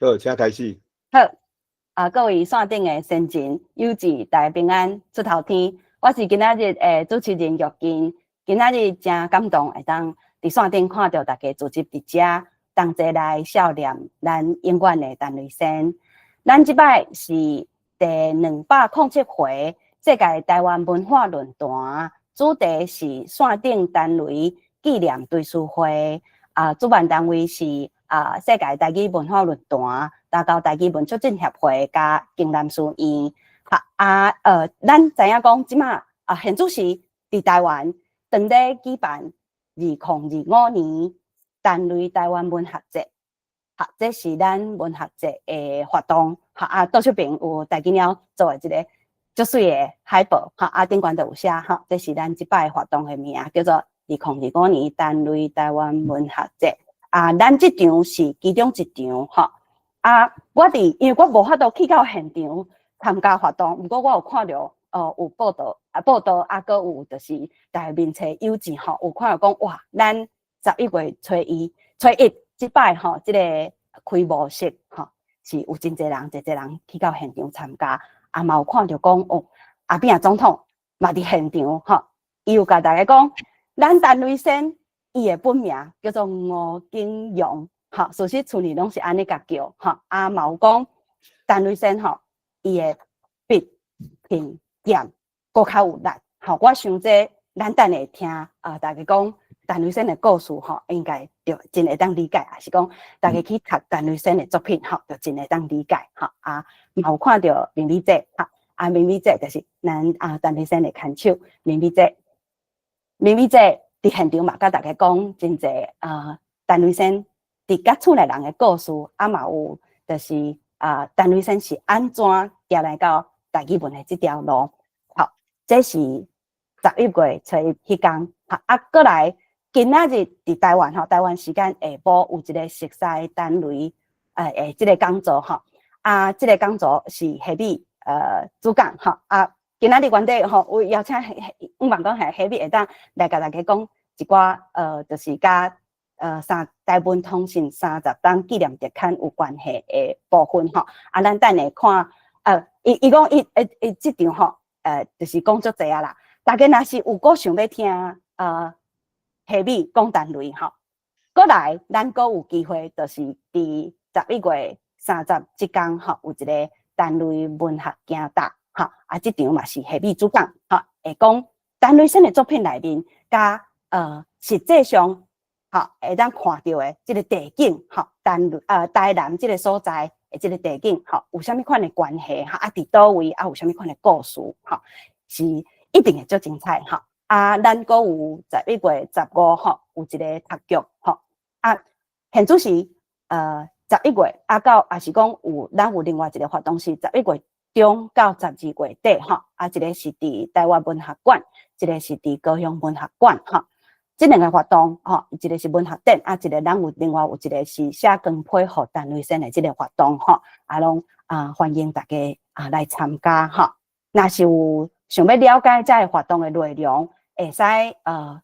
好，请开始。好，各位线顶的先前有志大家平安出头天，我是今仔日的主持人玉金。今仔日真感动，会当伫线顶看到大家聚集伫遮，同齐来悼念咱永远的陈瑞生。咱即摆是第207回世界台湾文化论坛，主题是线顶陈瑞纪念追思会。主办单位是世界台语文化论坛、大高台语文促进协会加景南书院。咱知影讲即马现主席伫台湾当咧举办2025年陈瑞台湾文学节。这是咱文学节的活动。倒手边有台金鸟做的一个足水的海报。顶悬就有写这是咱即摆活动的名，叫做2025年陈瑞台湾文学节。咱即场是其中一场。因为我无法度去到现场参加活动，不过我有看到有报道，搁有就是大面册有志有看到讲哇，咱11月初一即摆即个开幕式是有真侪人去到现场参加。嘛有看到讲阿扁总统嘛伫现场伊有甲大家讲，咱陈瑞生伊的本名叫做吴景阳。事实厝里拢是安尼甲叫。嘛有讲陈瑞生伊的笔品剑搁较有力。我想这咱等下听大家讲陈瑞生的故事应该就真会当理解，还是讲大家去读陈瑞生的作品就真会当理解。嘛有看到明美姐。明美姐就是咱陈瑞生的牵手。明美姐伫现场嘛，甲大家讲真侪陈瑞生伫甲厝内人的故事。嘛有就是陈瑞生是安怎行来到台语文的这条路。这是11月初一迄天。过来今仔日伫台湾台湾时间下晡有一个熟悉陈瑞这个讲座。这个讲座是下米主讲。今仔日原底有邀请毋茫讲下米会当来甲大家讲一寡就是甲台湾通信30档纪念日刊有关系的部分。咱等下看伊讲伊即场就是讲足济啦。大家若是有搁想要听下米讲陈瑞过来咱搁有机会，就是伫11月30即天有一个陈瑞文学行达。即场嘛是下米主讲。会讲陈瑞生的作品内面，甲实际上会当看到的即个地景，台南即个所在的即个地景，有啥物款的关系？伫倒位有啥物款的故事？是一定会足精彩。咱搁有11月15号有一个读剧。现主是11月到是讲咱有另外一个活动是11月中到12月底。一个是伫台湾文学馆，一个是伫高雄文学馆。这两个活动一个是文学展，一个咱有另外有一个是写光配合陈瑞生的这个活动。拢欢迎大家来参加。若是有想要了解这个活动的内容，会使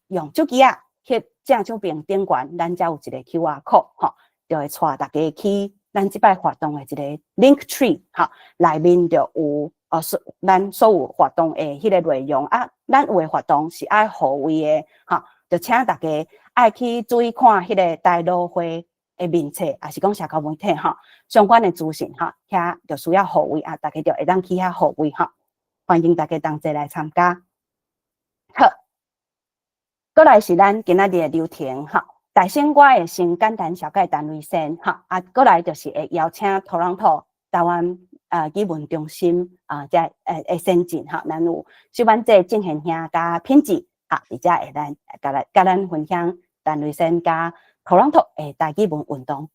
用手机去正手边顶悬，咱遮有一个 QR code， 就会带大家去咱即摆活动的一个 link tree， 内面就有咱所有活动的迄个内容。咱有的活动是爱互位的，就请大家爱去注意看迄个台路会的面册，还是讲社交媒体相关的资讯遐就需要互位大家就会当去遐互位欢迎大家同齐来参加。好，过来是咱今仔日的流程大先我会先简单小解陈瑞生过来就是会邀请 Toronto 台湾语文中心在先进咱有小板姐郑贤兄甲品质而且会甲咱分享陈瑞生甲 Toronto 的台语文运动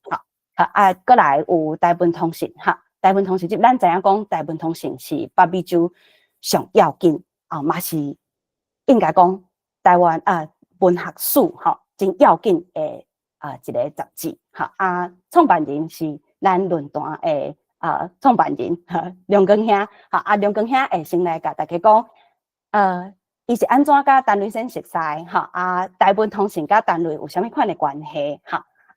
过来有台湾通信台湾通信咱知影讲台湾通信是北美洲上要紧嘛是应该讲台湾文学史真要紧的一个杂志创办人是咱论坛的创办人梁光兄梁光兄会先来甲大家讲伊是安怎甲陈瑞生熟悉台湾通信甲陈瑞有啥物款的关系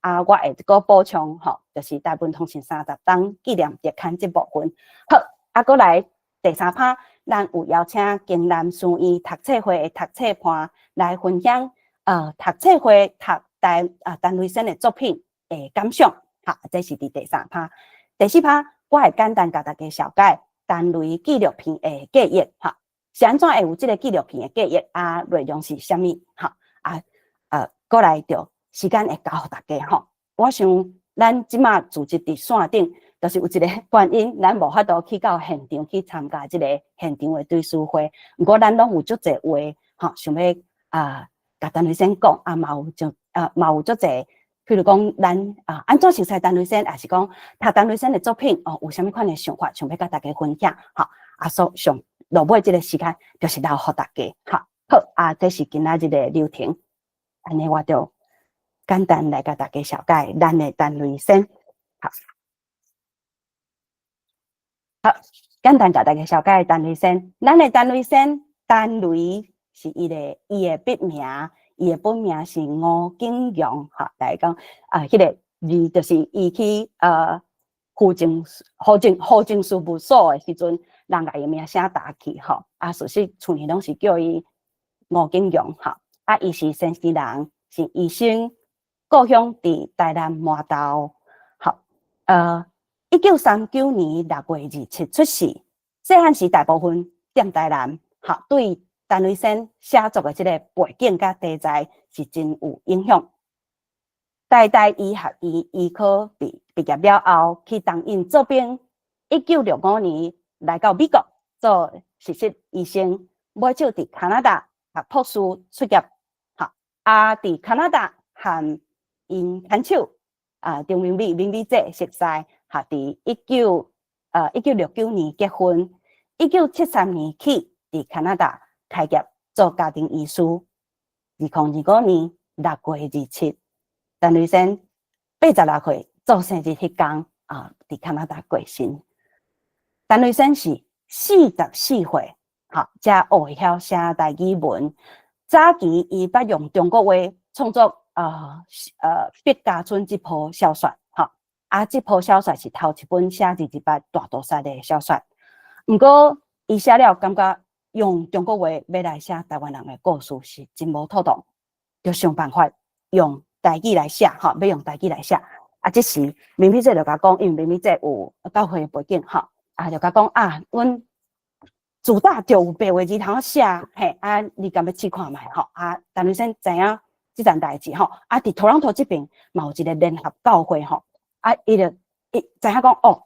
我会个补充吼，就是台湾通信30档纪念日刊这部分。好，过来第3趴，咱有邀请京南书院读册会的读册班来分享读册会读陈瑞生的作品的感想。好，这是第3趴。第4趴，我会简单甲大家小解陈瑞纪录片的记忆。哈，是安怎会有这个纪录片的记忆？内容是啥物？哈，过来就时间会交互大家吼。我想咱即马组织伫线顶，就是有一个原因，咱无法度去到现场去参加即个现场的对书会。不过咱拢有足侪话，想要甲陈瑞生讲，嘛有足侪。譬如讲，咱安怎熟悉陈瑞生，还是讲读陈瑞生的作品有啥物款的想法，想要甲大家分享。好，上落尾即个时间就是留互大家。好，这是今仔日的流程。安尼我就简单来甲大家小解咱的陈瑞生。好，简单甲大家小解陈瑞生。咱的陈瑞生，陈瑞是伊的笔名。伊的本名是吴景阳，来讲迄个字就是伊去户政事务所的时阵，人甲伊名写打去所以厝里拢是叫伊吴景阳伊是山西人，是医生，故乡伫台南麻豆。1939年6月27出世，细汉时大部分踮台南，对。陈瑞生写作的这个背景甲题材是真有影响。台大医学院医科毕业了后，去东印做兵。1965年来到美国做实习医生，尾手伫加拿大读博士出业。伫加拿大和因牵手张明美姐熟识。伫1969年结婚。1973年起伫加拿大开业做家庭医师。2025年6月27，陈瑞生86岁做生日迄天伫加拿大过身。陈瑞生是44岁，才学会晓写台语文。早期伊捌用中国话创作毕加村这部小说，这部小说是头一本写日8大屠杀的小说。不过伊写了感觉。用中国话要来写台湾人的故事是真无妥当，就想办法用台语来写，要用台语来写。这时明美姐就甲讲，因为明美姐有教会的背景，就甲讲阮自打就有白话字通写，你敢要试看觅？陈瑞生知影这件代志，伫托朗托这边嘛有一个联合教会，伊知影讲好，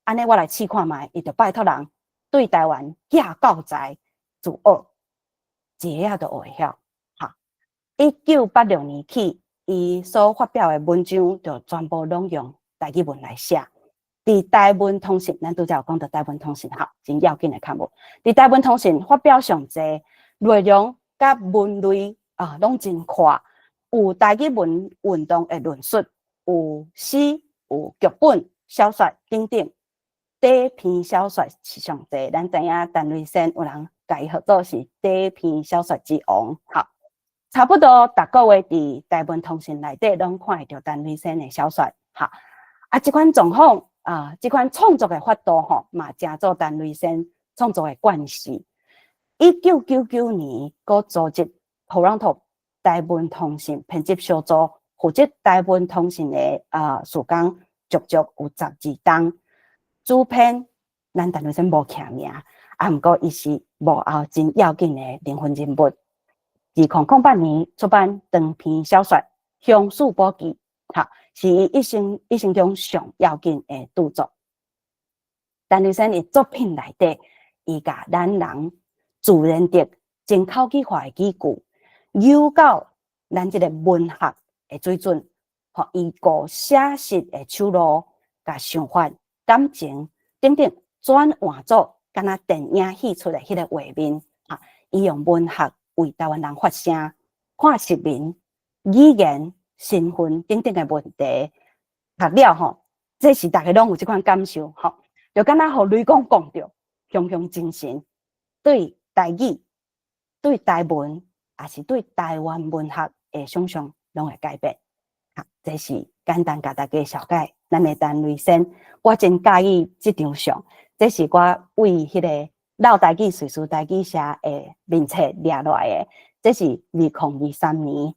安尼我来试看觅，伊就拜托人。对台湾寄教材自学，一下都学会晓。1986年起，伊所发表的文章就全部拢用台语文来写。伫台湾通信，咱拄则有讲到台湾通信，真要紧的刊物。伫台湾通信发表上侪内容甲文类拢真快，有台语文运动的论述，有诗，有剧本、小说等等。第一篇小说是上侪，咱知影陈瑞生有人甲伊号做是第一篇小说之王。差不多逐个月伫台湾通信内底拢看会到陈瑞生的小说。这款状况这款创作的法度嘛，真做陈瑞生创作的惯势。1999年，佮组织托朗托台湾通信编辑小组，负责台湾通信的时间足足有12档。主编咱陈瑞生无徛名，不过伊是幕后真要紧的灵魂人物。2008年出版长篇小说《乡树宝记》，是伊一生中上要紧的著作。陈瑞生的作品内底，伊甲咱人自然的真口语化的语句，有到咱这个文学的水准，伊个写实的手路，甲想法。感情等等转换做敢若电影戏出的迄个画面，伊用文学为台湾人发声，看实名、语言、身份等等的问题，读了这是大家拢有这款感受就敢若互雷公讲着，雄雄精神，对台语、对台文，也是对台湾文学的想象拢会改变。这是简单甲大家小解咱的陈雷生。我真介意这张相，这是我为迄个老台语叙述台语社的名册掠来的。这是2023年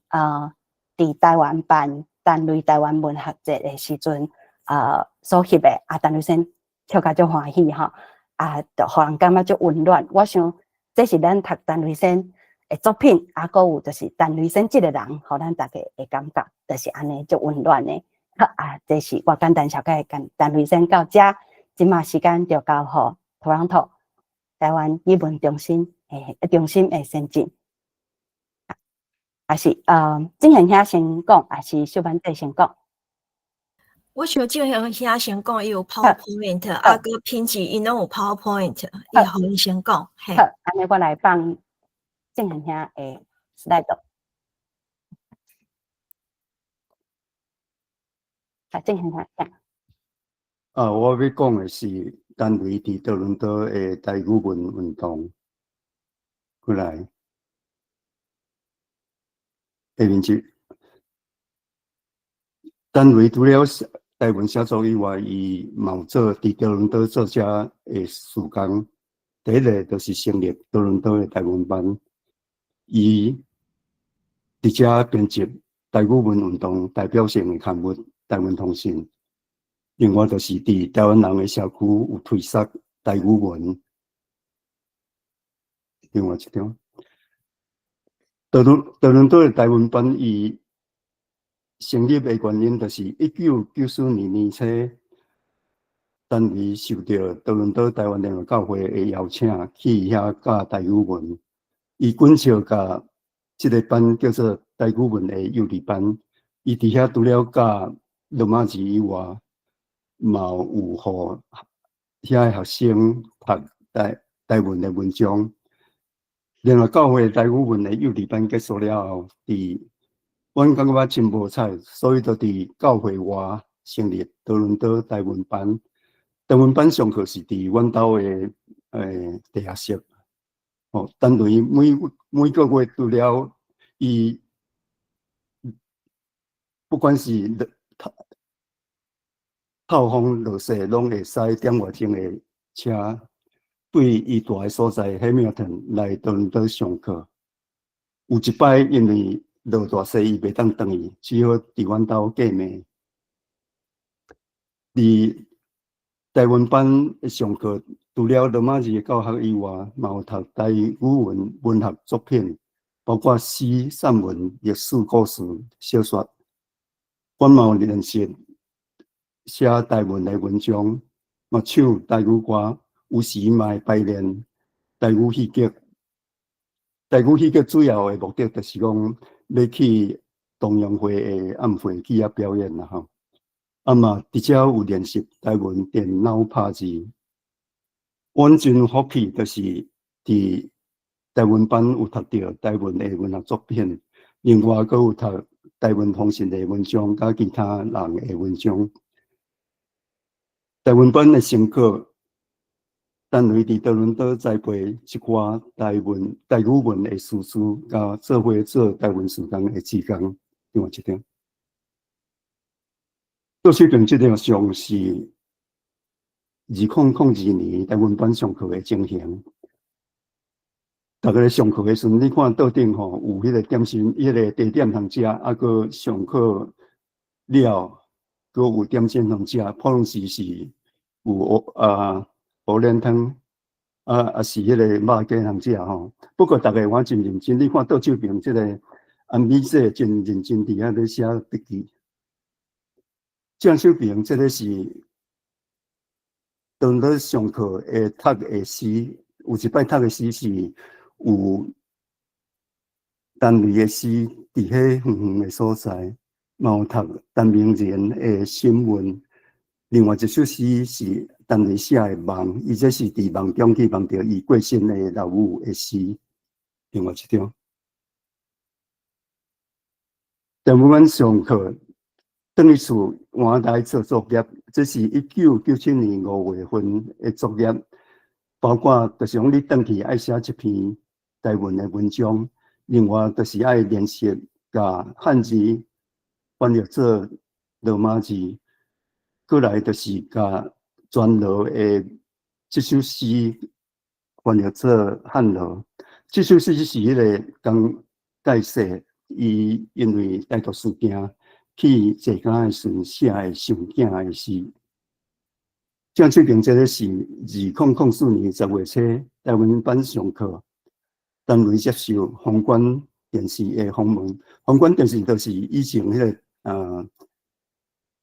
伫台湾办陈雷台湾文学节的时阵所翕的陈雷生笑甲足欢喜吼就互人感觉足温暖。我想这是咱读陈雷生的作品，搁有就是陈雷生这个人，互咱大家的感觉就是安尼足温暖的。这是我简单小解陈雷生到这，今嘛时间就交互土壤土台湾语文中心的先进。还是郑贤兄先讲，还是小班仔先讲？我想郑贤兄先讲，伊有 PowerPoint，佮品质伊拢有 PowerPoint， 伊互伊先讲。好，安尼我来放郑贤兄的 slide。郑贤兄讲。我要讲的是陈雷伫多伦多的台语文运动。过来，下面一，陈雷除了台湾写作以外，伊嘛有做伫多伦多做遮的事工。第一个就是成立多伦多的台湾班，伊伫遮编辑台语文运动代表性的刊物《台湾通信》。另外，就是伫台湾人的社区有推广台语文。另外一张，多伦多的台湾班伊成立的原因，就是1994年年初，陈雷受到多伦多台湾联合教会的邀请，去遐教台语文。伊滚笑甲这个班叫做台语文的幼稚班，伊伫遐除了教罗马字以外，嘛有互遐的学生读台文的文章。联合教会台语文的幼稚班结束了后，阮感觉真无彩，所以就伫教会外成立多伦多台文班。台文班上课是伫阮兜的地下室。陈雷每个月除了伊，不管是透风落雪，拢会使点外钟的车，对伊住的所在 Hamilton 来多伦多上课。有一摆因为落大雪，伊袂当转去，只好伫阮兜过暝。伫台湾班上课，除了罗马字的教学以外，嘛有读台语文学作品，包括诗、散文、历史故事、小说。阮嘛有练习写台文的文章，嘛唱台语歌，有时嘛会排练台语戏剧。台语戏剧主要的目的就是讲要去同阳会的暗会去遐表演啦吼。嘛，伫遮有练习台文电脑拍字。阮真福气，就是伫台文班有读到台文的文学作品，另外阁有读台文通信的文章，甲其他人的文章。台文班的成果，陈雷伫多伦多栽培一寡台语文的师资，甲做伙做台文事工的志工。另外一张。做手边这张相是2002年台湾班上课的情形。大家上课的时阵，你看桌顶吼有迄个点心，迄个茶点通食，佮上课了，佮有点心通食。普通时是有蚵仔汤，是迄个肉鸡通食吼。不过大家我真认真，你看桌手边这个安美姐真认真伫遐咧写笔记。郑秀平，这个是当咧上课会读的诗，有一摆读的诗是有陈雷的诗，伫迄远远的所在，嘛有读陈明仁的新闻。另外一首诗是陈雷写的梦，伊这是伫梦中去梦到伊过身的老母的诗。另外一张，在我们上课。等于厝换来做作业，这是1997年5月份的作业，包括就是讲你回去爱写一篇台文的文章，另外就是爱练习甲汉字翻译做罗马字，过来就是甲全罗的这首诗翻译做汉罗。这首诗是迄个刚介绍，伊因为带读事件去坐监的时写的上囝的诗。郑秀平这个是2004年10月初台湾版上课，单位接受宏观电视的访问。宏观电视就是以前迄个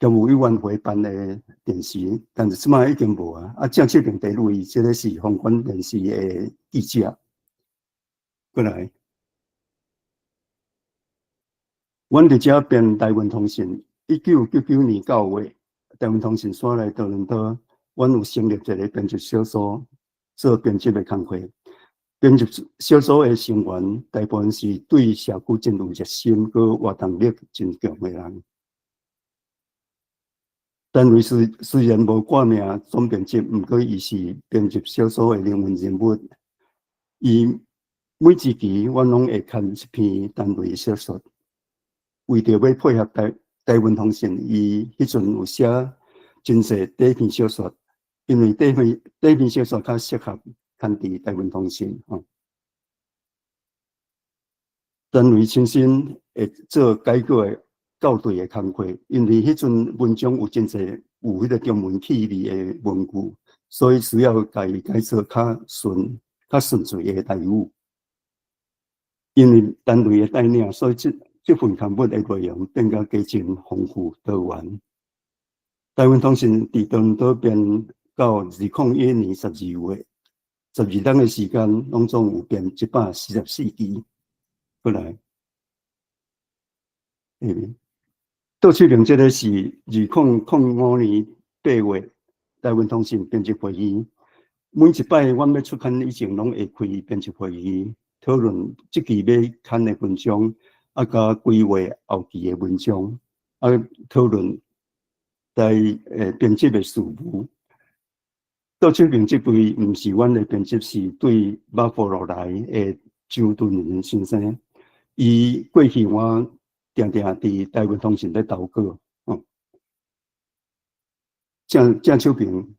公务委员会办的电视，但是即摆已经无啊。郑秀平第一位，这个是宏观电视的记者。过来，阮伫遮编台湾通信，1999年9月，台湾通信徙来多伦多。阮有成立一个编辑小组，做编辑的工作。编辑小组的成员大部分是对社区真有热心、佮活动力真强的人。单位虽然无挂名总编辑，毋过伊是编辑小组的灵魂人物。伊每一期，阮拢会刊一篇单位的小说，为着要配合台湾通信，伊迄阵有写真侪第一篇小说。因为第一篇小说较适合刊伫台湾通信单位亲身会做改过的校对的工作，因为迄阵文章有真侪有迄个中文气味的文句，所以需要改做较顺遂的台语。因为单位的带领，所以这份刊物的内容变甲加真丰富多元。台湾通信伫多伦多编到2011年12月，12档的时间，拢总有编144期。过来，杜翠玲这个是2005年8月台湾通信编辑会议。每一摆阮要出刊以前，拢会开编辑会议，讨论即期要刊的文章，甲规划后期的文章，讨论编辑的事务。杜翠玲这位毋是阮的编辑，是对马佛罗来的周敦仁先生。伊过去我常常伫台湾通信咧投稿。郑秀平，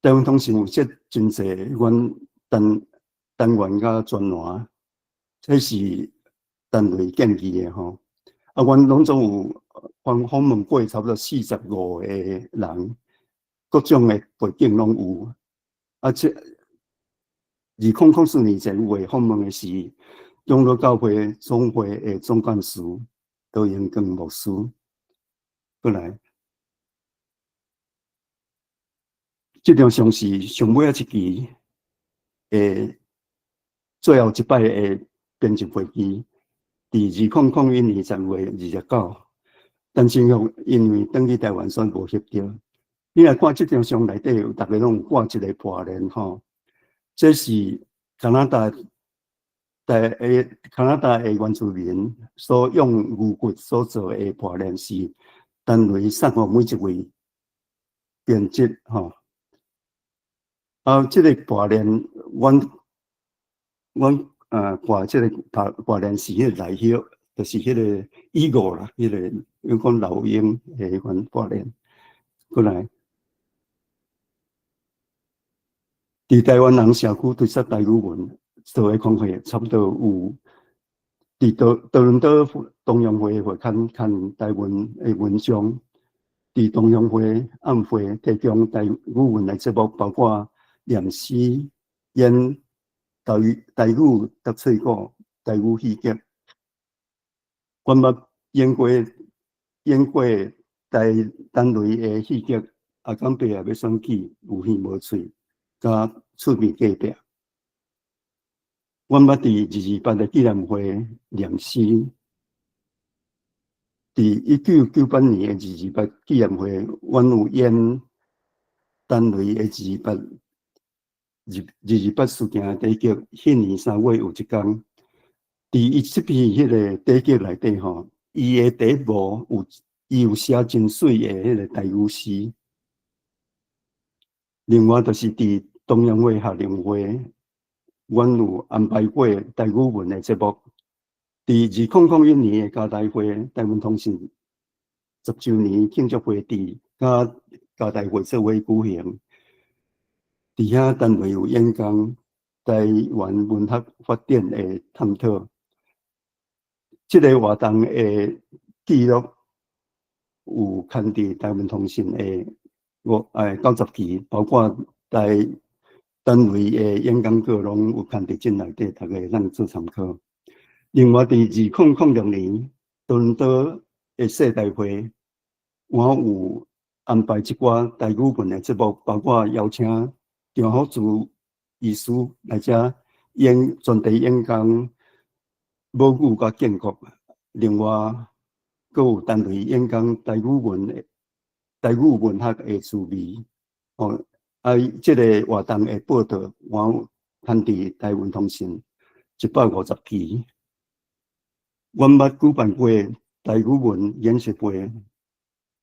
台湾通信有写真侪阮单元甲专栏，这是单位建议的吼。阮拢总有访问过差不多45个人。各种的背景拢有，这2004年1月访问的是永乐教会总会的总干事杜英光牧师。过来，这张相是上尾一期最后一摆的编辑会议，伫2001年10月29，陈清玉因为登去台湾所以无翕到。你来看这张相内底有，大家拢有挂一个破链吼，这是加拿大的原住民所用牛骨所做的破链，是单位送互每一位编辑吼。这个破链，阮挂这个破链是迄个内叶，就是迄个伊果啦，迄个有讲老鹰的款破链。过来。伫台湾人社区对说台语文做的工会，差不多有伫多伦多东洋会会刊台湾的文章，伫东洋会暗会提供台语文的节目，包括念诗、演台语读册稿、台语戏剧。阮捌演过单位的戏剧，阿公伯也要选举，有耳无喙。甲厝边隔壁，阮捌伫228的纪念会念诗，伫1998年的228纪念会，阮有演单位的228事件的第一集，迄年3月有一天，伫伊这篇迄个第一集内底吼，伊的第一幕伊有写真水的迄个台语诗。另外，就是伫东洋会夏令会，阮有安排过台语文的节目， 2001年的加大会台湾通信10周年庆祝会伫加大会做伙举行，伫遐单位有演讲台湾文学发展的探讨。这个活动的记录有刊伫台湾通信的90期，包括台单位的演讲稿拢有刊伫这内底，大家咱做参考。另外，伫2006年多伦多的世大会，我有安排一寡台语文的节目，包括邀请张福珠医师来遮专题演讲母语甲建国。另外，阁有单位演讲台语文学的滋味。这个活动的报道我刊伫台湾通信150期。阮捌举办过台语文演习会，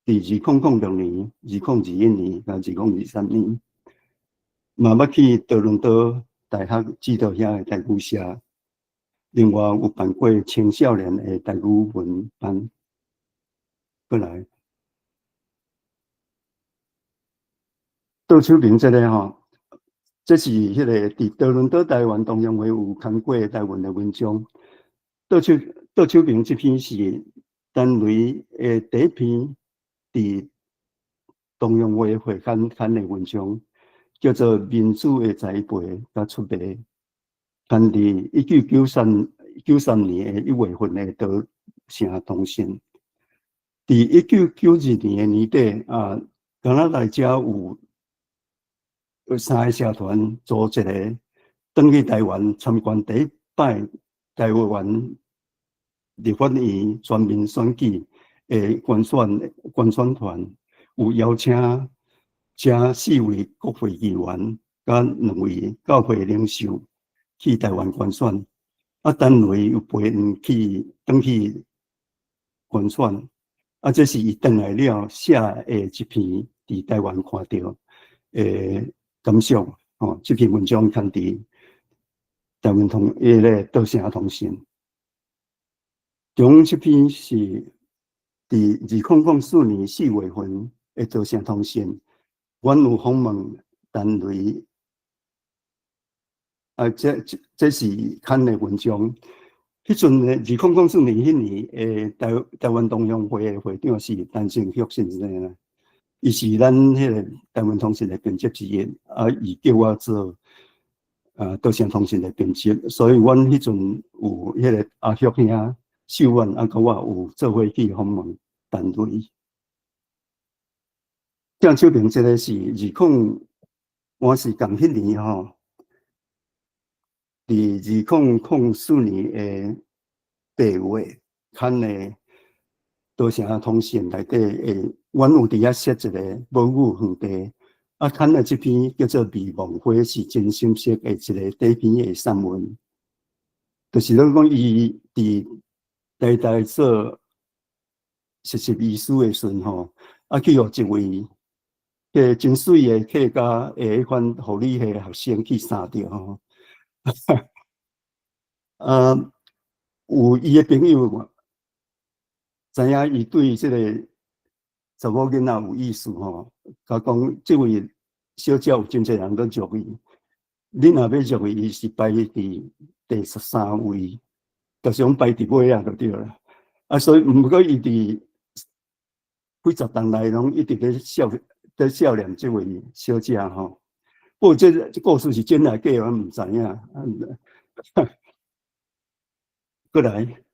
伫2006年、2021年、甲2023年，嘛捌去多伦多大学指导遐的台语社。另外有办过青少年的台语文班。过来，杜秋平这个吼，这是迄个伫多伦多台湾同乡会有刊过台湾的文章。杜秋平这篇是单位的第一篇伫同乡会会刊的文章，叫做《民主的栽培甲出卖》，刊伫1993年的1月份的《稻城通信》。伫1992年的年底敢若来遮有3个社团组一个，转去台湾参观第一摆台湾立法院全民选举的观选团，有邀请遮4位国会议员甲2位教会领袖去台湾观选，单位又陪因转去观选。这是伊转来了写的一篇伫台湾看到感想。这篇文章刊伫台湾稻城通信。中这篇是伫2004年4月份的稻城通信，阮有访问单位，这是刊的文章。迄阵2004年迄年台湾同乡会的会长是陈胜旭先生啦，伊是咱迄个台湾通信的编辑之一，伊叫我做稻城通信的编辑，所以阮迄阵有迄个阿旭兄、秀婉甲我有做伙去访问单位。郑秋平这个是我是共迄年吼。伫2004年8月刊的稻城通信内底阮有伫遐设一个母语园地，刊的这篇叫做《未忘花》，是真心色的一个第一篇的散文，就是讲伊伫台做实习医师的时候，去互一位真水的客家迄款护理系学生去杀掉吼。有伊的朋友知影伊对这个查某囡仔有意思吼，甲讲这位小姐有真侪人伫祝伊，你若要祝伊，伊是排伫第13位，就是讲排伫尾就对了。所以毋过伊伫几十年来拢一直在笑脸这位小姐吼。不过这故事是真来假，我唔知影。过来，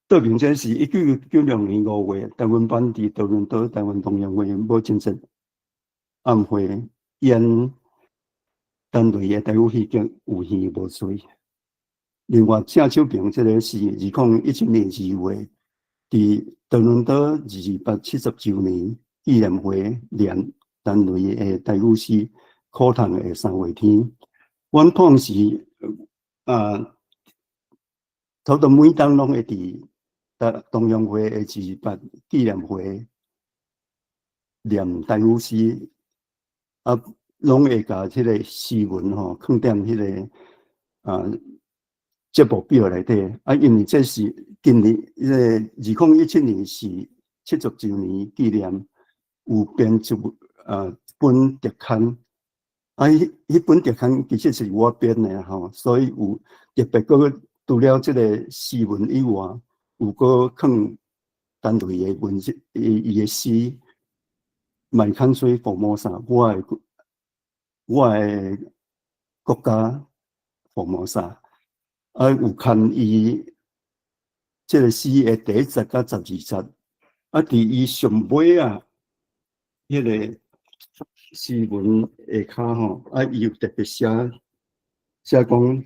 杜平这是1996年5月，台湾版伫多伦多台湾同乡会母亲节晚会演单位的台语戏剧有戏无水。另外，郑秋平这个是2017年2月，伫多伦多270周年纪念会念单位的台语诗课堂的3月天。阮当时差不多每当拢会伫同乡会的228纪念会念台语诗，拢会甲迄个诗文吼放踮迄个节目表内底。啊，因为这是今年迄个2017年是70周年纪念，有编一本特刊。啊，迄本特刊其实是我编的吼，所以有特别个除了即个诗文以外，有个放单类的文字，伊的诗，My country Formosa， 我的国家 Formosa， 啊有看伊即个诗的第1节甲12节，啊伫伊上尾啊，迄个诗文下骹吼，啊伊有特别写讲，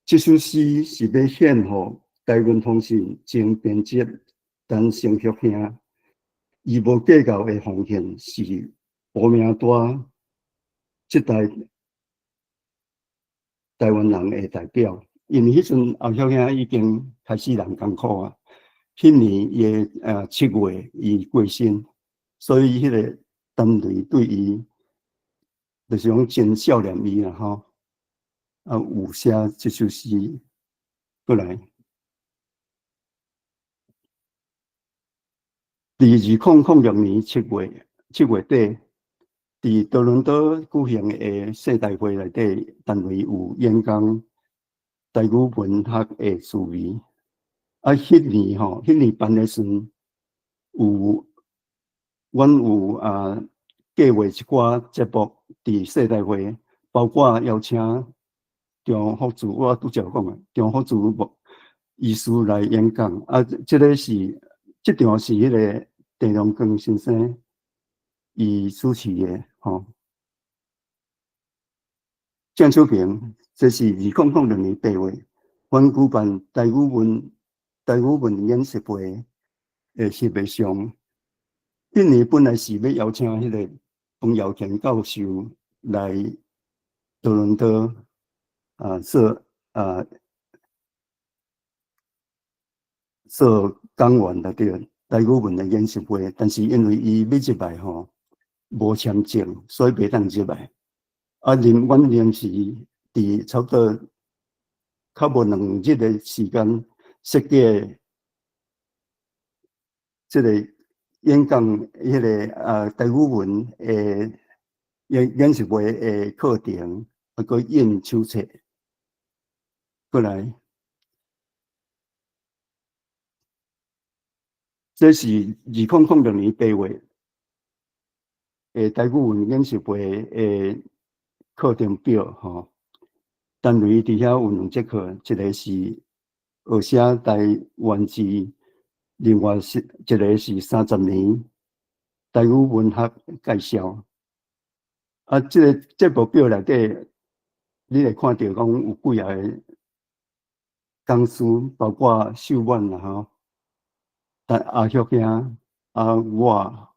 这首诗是要献予台湾通信前编辑陈成福兄，伊无计较的奉献是无名大这代台湾人的代表。因为迄阵后小兄已经开始人艰苦啊，迄年伊的7月伊过身，所以迄个单位对伊就是讲真孝念伊啦吼。啊，有写这首诗过来。伫2006年7月底，伫多伦多举行的世大会内底，单位有演讲台语文学的滋味。啊，迄年办的时阵，阮有计划一寡节目伫世大会，包括邀请张福柱，我拄则讲啊，张福柱医师来演讲。啊，这段是迄个陈荣光先生伊主持的吼。郑秀平，这是2006年8月，阮举办台语文演习会的设备上，迄年本来是要邀请迄个彭耀乾教授来多伦多做讲员的对台语文的演习会，但是因为伊要入来吼无签证，所以袂当入来。啊，阮临时伫差不多较无2日的时间设计即个演讲迄个台语文的演习会的课程，啊个印手册过来。这是2006年8月台语文演习会的课程表吼。单位伫遐有2节课，一个是学写台湾字，另外一个是30年台语文学介绍。啊，这个节目表内底，你会看到讲有几个讲师，包括秀婉啦吼，阿旭兄、我、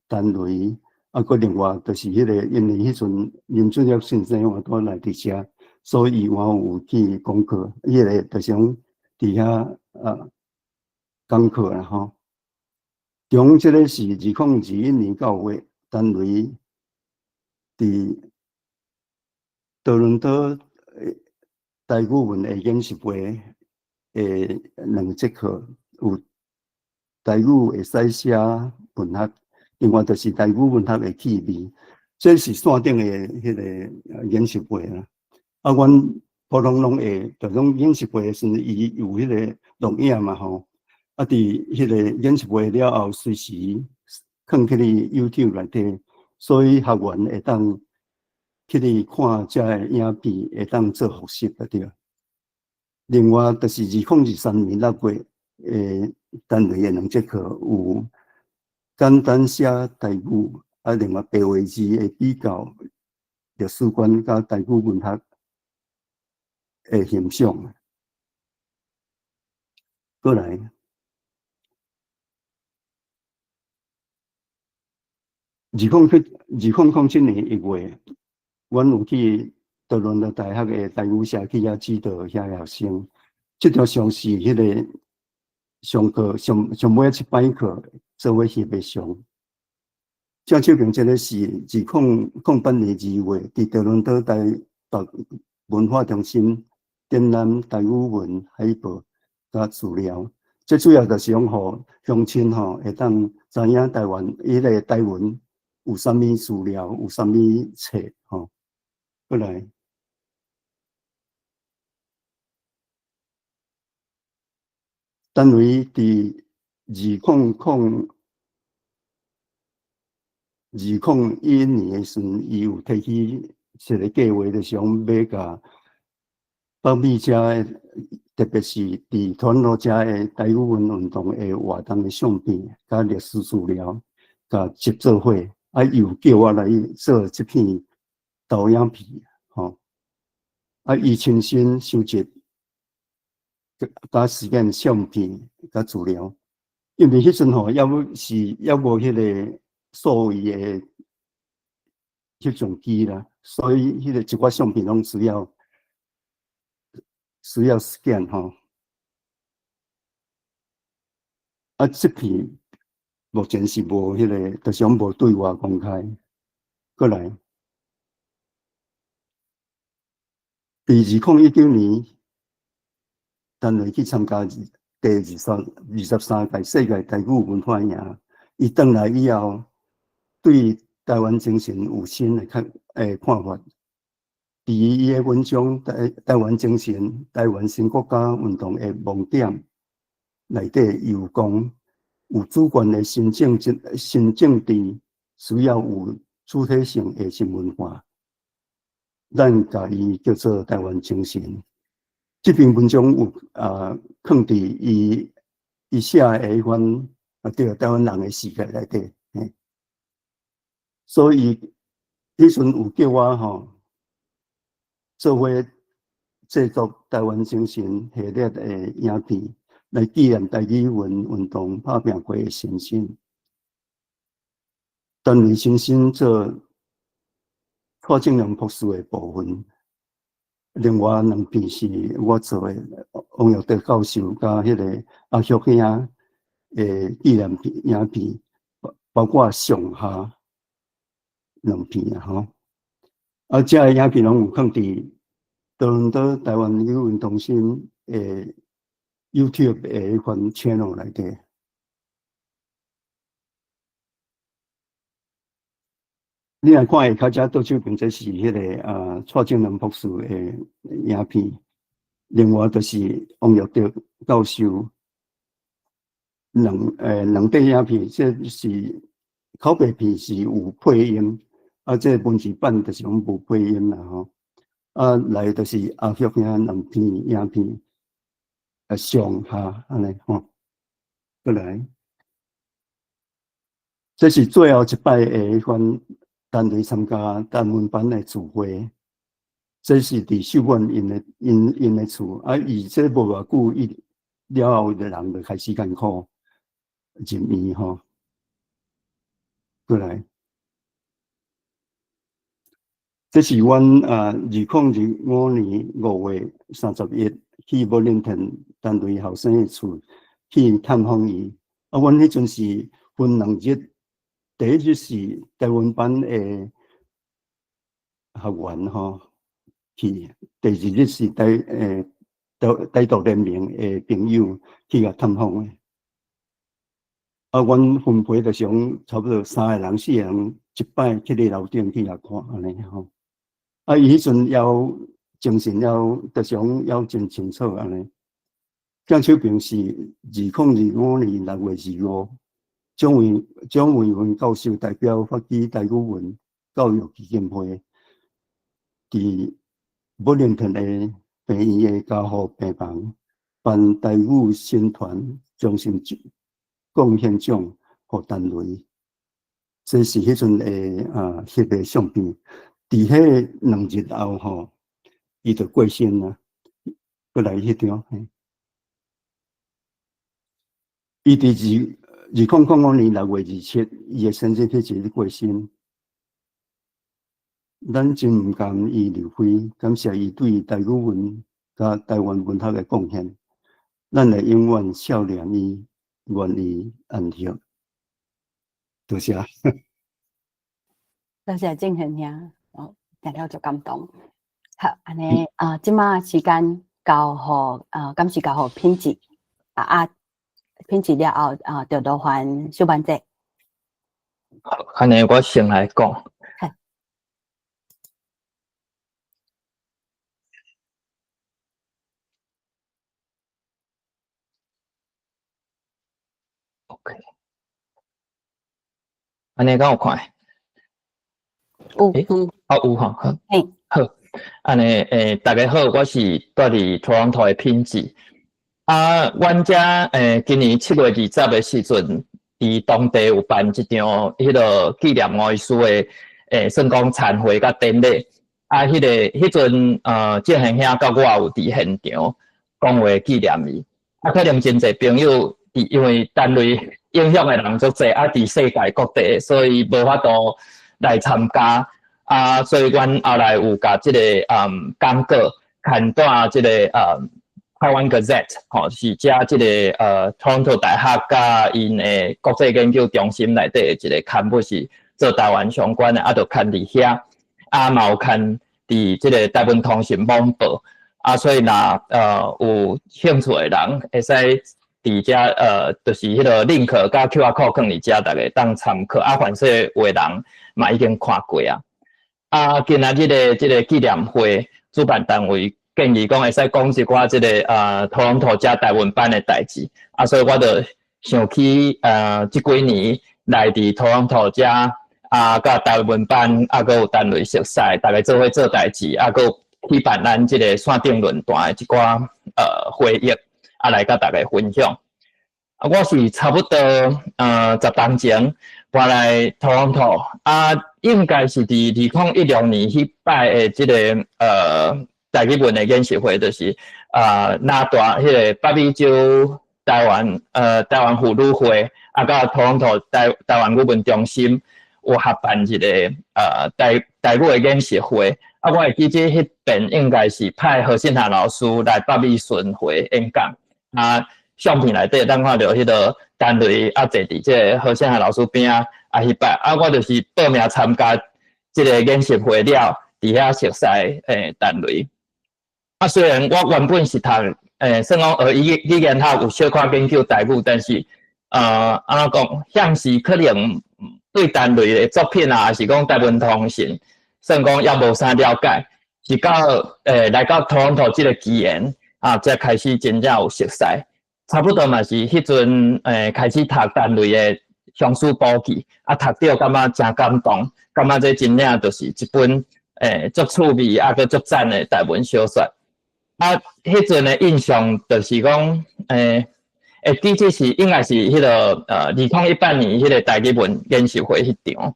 陈雷，啊，佮另外就是迄个，因为迄阵林俊彦先生我都来伫遮，所以我有去讲课，迄个就是讲伫遐讲课啦吼。中这个是2021年9月，单位伫多伦多台语文的演习会2节课，有台语会使写文学，另外就是台语文学的气味，这是线顶的迄个演习会啦。啊，阮普通拢会，就种演习会时伊有迄个录影嘛吼。啊，伫迄个演习会了后，随时放去你 YouTube 内底，所以学员会当去你看这个影片，会当做复习的对。另外，就是2023年6月单位的2节课有简单写台语，啊，另外白话字的比较，历史观甲台语文学的形象。过来。2007年1月，阮有去多伦多大学的台语社去遐指导遐学生。这条上是迄个上课上尾一摆课做伙翕的相。郑秀平这个是2008年2月伫多伦多台北文化中心展览台语文海报甲资料。这主要就是讲，互乡亲会当知影台湾迄个台文有啥物资料，有啥物册过来。单位伫2001年时，伊有提起一个计划，就是讲要甲北美遮的，特别是伫团路遮的台语文运动的活动的相片、甲历史资料，甲集做伙，又叫我来做这片导影片，伊亲身收集。甲实验相片、甲资料，因为迄阵还无迄个所谓的翕相机啦，所以迄个一寡相片拢需要scan 这片目前是无迄个，就是讲无对外公开。过来，伫2019年。单位去参加第23届世界台语文化营，伊转来以后，对台湾精神有新的看法。伫伊的文章《台湾精神、台湾新国家运动的盲点》内底，有讲有主观的新政治需要有主体性的新文化，咱甲伊叫做台湾精神。这篇文章有放伫伊写的迄款对台湾人的世界内底，所以迄阵有叫我做伙制作台湾精神系列的影片，来纪念台语文运动打拼过的先生。单位先生做蔡正良博士的部分。另外2片是我做的，王玉德教授甲迄个阿旭兄的纪念片影片，包括上下2片这个影片拢有放伫多伦多台湾语文中心的 YouTube 的迄款 channel 内底。你若看下较倒手边，这是迄个蔡正良博士的影片，另外就是王玉德教授两块影片，这是口白片是有配音，这文字版就是讲无配音啦来就是阿旭兄2片影片，上下安尼过来，这是最后一摆的迄款。单位参加单文班的聚会，这是伫秀苑因的厝，伊这无偌久，伊了后的人就开始艰苦入院过来，这是阮2025年5月31去Burlington单位后生的厝去探访伊，阮迄阵是分2日。第一日是台湾班的学员去，第2日是台独联盟的朋友去甲探访的。阮分配就想差不多3个人、4个人一摆去你楼顶去甲看安尼伊迄阵要精神就想要真清楚安尼。郑秀平是2025年6月2号。蒋伟文教授代表发起台语文教育基金会，伫Burlington的病院的家护病房办台语新传终身贡献奖给单位，这是迄阵的翕的相片。伫迄2日后伊就过身啦，过来迄张，伊伫2005年6月27日，伊的生日迄日过身，咱真毋甘伊离开，感谢伊对台语文甲台湾文学的贡献，咱会永远孝念伊，愿伊安息。多谢。多谢正恒兄，听了就感动。好，安尼即马时间交互感谢交互品质品质了后就都还小班姐。好，安尼我先来讲。OK， 安尼敢有看？有，有哈，好，好，安尼大家好，我是住伫托朗托的品质。阮遮今年7月20的时阵，伫当地有办一场迄个纪念吴医师的算讲餐会甲典礼。迄阵郑恒兄甲我有伫现场讲话纪念伊。可能真侪朋友因为单位影响的人足侪，伫世界各地，所以无法度来参加。所以阮后来有甲即个广告刊登即个台湾 Gazette 是遮即个Toronto 大学甲因的国际研究中心内底的一个刊物是做台湾相关的，就刊伫遐，嘛有刊伫即个台湾通讯网报，所以若有兴趣的人会使伫遮就是迄个 link 甲 QR code 放伫遮，大家当参考。凡说有的人嘛已经看过今仔日的即个纪念会主办单位建议讲会使讲一寡即个托朗托遮台湾班的代志，所以我就想起即几年来伫托朗托遮甲台湾班阁有单位熟悉，大家做伙做代志，阁有举办咱即个线顶论坛的一寡会议，来甲大家分享。我是差不多10年前搬来托朗托，应该是伫2016年迄摆的即个台语文的演习会，就是那大迄个北美洲台湾妇女会甲托朗托台湾语文中心有合办一个台语的演习会。我会记得迄边应该是派何信涵老师来北美巡回演讲。相片内底咱看到迄个单位坐伫即个何信涵老师边迄摆我就是报名参加即个演习会了，伫遐熟悉单位。虽然我原本是读算讲语言学有小可研究台语，但是安怎讲，像是可能对单位的作品还是讲台湾通讯，算讲也无啥了解，是到来到托朗托即个机缘才开始真正有熟悉。差不多嘛是迄阵开始读单位的乡书簿记，读到感觉真感动，感觉这真正就是一本足趣味阁足赞的台文小说。迄阵的印象就是讲会记这是应该是迄个2018年迄个台语文演习会迄场。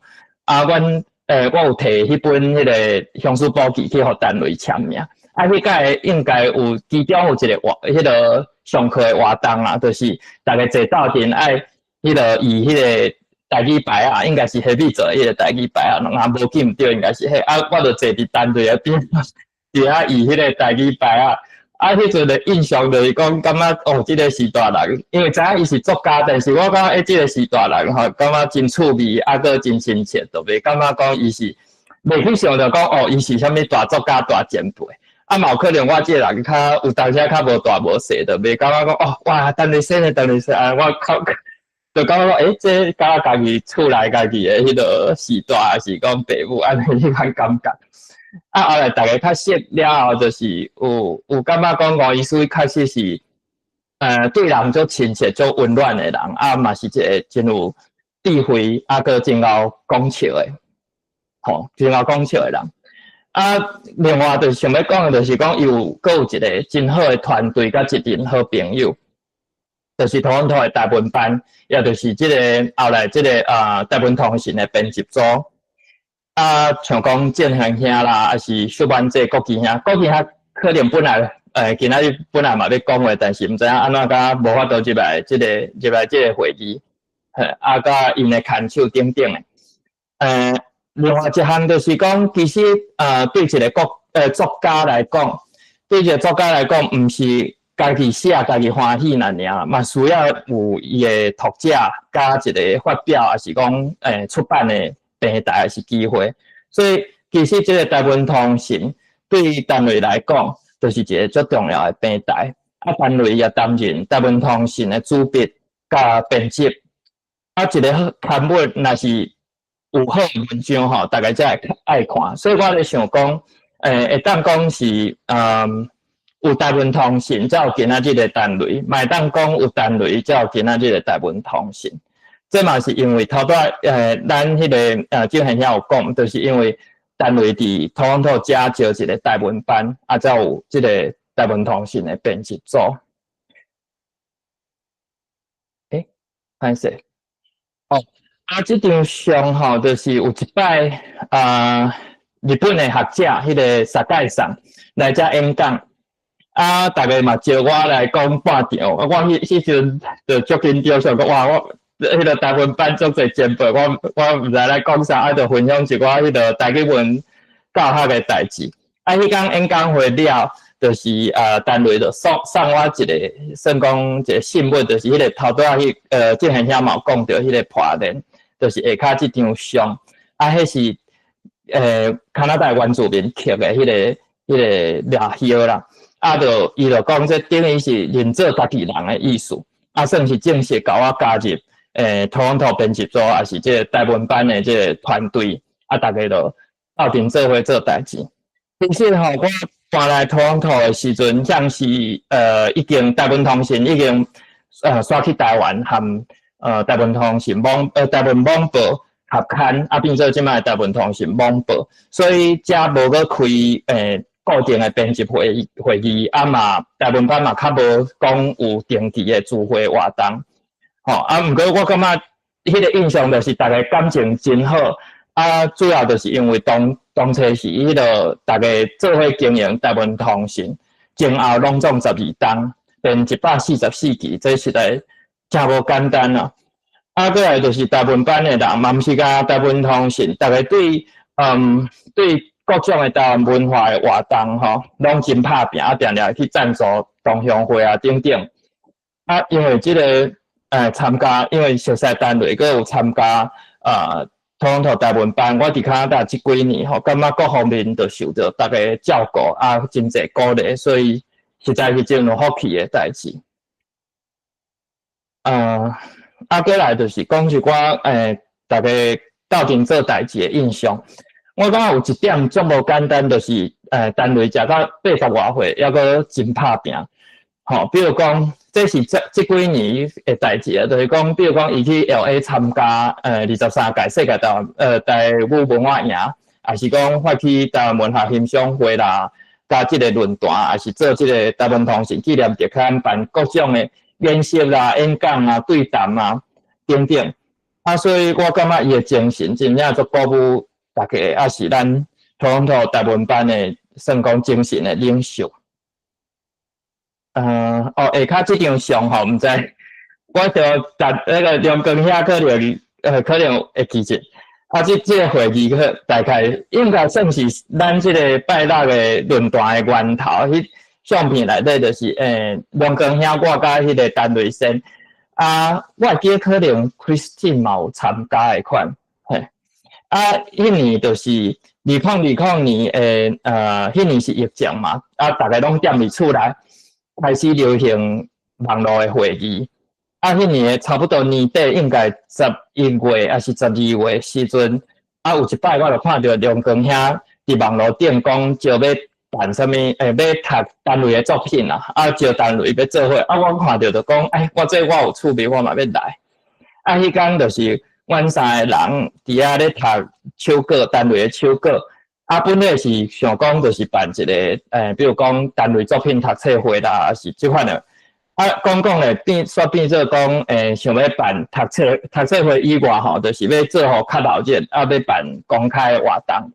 我有摕迄本迄个乡书簿记去互单位签名。迄届应该有其中有一个迄个上课的活动啦，就是大家坐斗阵爱迄个以迄个台语牌应该是黑米做的迄个台语牌无记毋对，应该是迄我就坐伫单队边，伫遐以迄个台语牌迄阵的印象就是讲，感觉即个是大人，因为知影伊是作家，但是我感觉即个是大人感觉真趣味，阁真亲切，就袂感觉讲伊是袂去想着讲伊是啥物大作家、大前辈。嘛有可能我即个人较有当时较无大无细，就袂感觉讲哇，等你生我就感觉讲这感觉家己厝内家己的迄个时代，还是讲爸母安尼迄款感觉。后来大家较熟了后，就是有感觉讲吴医师确实是对人足亲切、足温暖的人，嘛是一个真有智慧，阁真够讲笑的，真够讲笑的人。另外就是想要讲的，就是讲伊阁有一个真好的团队，甲一群好朋友，就是托朗托的台文班，也就是即个后来即个台文通讯的编辑组。像讲建恒兄啦，还是小班姐、国基兄可能本来今仔日本来嘛要讲话，但是毋知影安怎甲无法度入来即个会议，甲因的牵手等等的。另外一项就是讲，其实对一个作家来讲，毋是家己写家己欢喜那尔，嘛需要有伊的读者加一个发表，还是讲出版的平台还是机会。所以其实这个台湾通信对单位来讲，就是一个最重要的平台。啊，单位也担任台湾通信的主笔甲编辑。啊，一个刊物若是有好文章吼，大家才会爱看。所以我咧想讲，会当讲是有台湾通信，才有今仔日个单位；卖当讲有单位，才有今仔日个台湾通信。这嘛是因为头拄咱迄个郑贤遐有讲，就是因为单位伫托邦托加招一个台湾班，啊，才有即个台湾通信的编辑组。歹势。这张相吼，就是有一摆日本的学者，迄个沙介桑来遮演讲，大家嘛招我来讲半场，我迄阵就足紧张，想讲哇，我迄个台湾班足侪前辈，我毋知来讲啥，就分享一寡迄个台语文教学的代志。迄天演讲会了，就是单位就送我一个，算讲一个信物，就是迄个头拄郑贤遐嘛有讲到迄个破链。就是下骹即张相，迄是加拿大原住民刻的迄个掠叶啦，就伊就讲这等于是认做家己人的意思，算是正式甲我加入托邦托编辑组，也是这个台湾班的这个团队，大家就斗阵做伙做代志。其实吼，我搬来托邦托的时阵，像是已经台湾通信已经刷去台湾和。台湾通信台湾网报合刊，变做即摆台湾通信网报，所以遮无搁开固定的编辑会议，嘛台湾班嘛较无讲有定期的聚会活动，毋过我感觉迄个印象就是大家感情真好，主要就是因为当初是迄个大家做伙经营台湾通信，前后拢总12档，编144期，这实在。真无简单啊！过来就是台湾班的人，嘛毋是甲台湾通信，大家对各种的台湾文化的活动吼，拢真拍拼，定定去赞助同乡会等等。因为这个参加，因为熟悉单位，佮有参加托邦托台湾班，我伫加拿大这几年吼，感觉各方面都受到大家照顾真侪鼓励，所以实在是真有福气的代志。过来就是讲一寡大家斗阵做代志的印象。我感觉有一点足无简单，就是单位食到80外岁，还阁真拍拼。比如讲，这是这几年的代志啊，就是讲，比如讲，伊去 LA 参加23届世界台语文化营，还是讲发起台湾文化欣赏会啦，加这个论坛，还是做这个台湾通信纪念日，开办各种的。演习啦、演讲对谈等等，所以我感觉伊的精神真正足鼓舞大家，是咱托邦托台湾班的算讲精神的领袖。下骹这张相吼，毋知我着那个梁光遐可能会记着。这个会议大概应该算是咱这个拜六的论坛的源头。相片内底就是梁光兄我甲迄个单位先我记得可能 Christine 嘛有参加的款，迄年就是2020年迄年是疫情嘛，大家拢踮伫厝内开始流行网络的会议，迄年差不多年底应该11月还是12月时阵，有一摆我就看到梁光兄伫网络顶讲招要。办什么？要读单位的作品啦，招单位要做伙。我看到就讲，我有趣味，我嘛要来。迄天就是阮3个人伫遐咧读手稿，单位的手稿。本来是想讲就是办一个比如讲单位作品读册会啦，还是即款的。讲咧变做讲想要办读册会以外吼，就是要做互较闹热，要办公开的活动。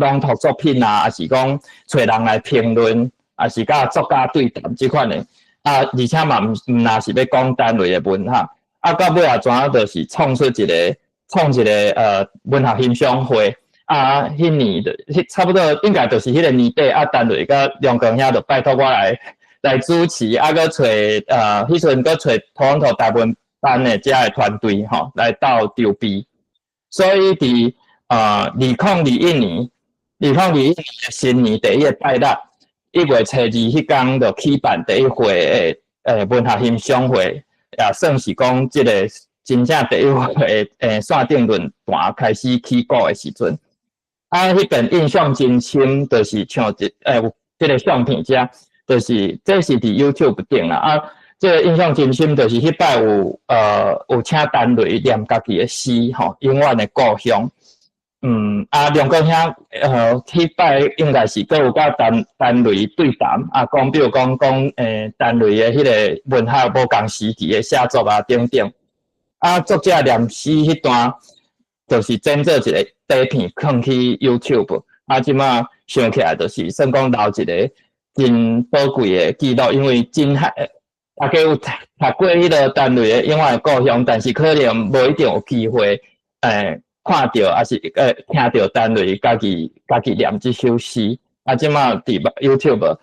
朗读作品还是讲找人来评论，还是甲作家对谈即款的而且嘛毋若是要讲单位的文学，到尾啊怎就是创一个文学欣赏会迄年差不多应该就是迄个年底单位甲梁光兄就拜托我来主持，搁找迄阵搁找托邦托台湾班的遮的团队来到筹备。所以伫2021年新年第一个拜六，1月初2迄天就起办第一回文学欣赏会，也算是讲即个真正第一回线顶论坛开始起稿的时阵。迄边印象真深，就是像有即个相片遮，就是这是伫 YouTube 顶啦。即个印象真深，就是迄摆有请陈雷念家己的诗吼，永远的故乡。梁公兄迄摆应该是佮有甲陈雷对谈讲比如讲陈雷的迄个文学无共时期的写作等等。作者念诗迄段，就是整做一个底片放去 YouTube， 即马想起来就是算讲留一个真宝贵的记录，因为大家有读过迄个陈雷的永远的故乡，但是可能无一定有机会看到还是听到陈雷家己念这首诗。即马伫 YouTube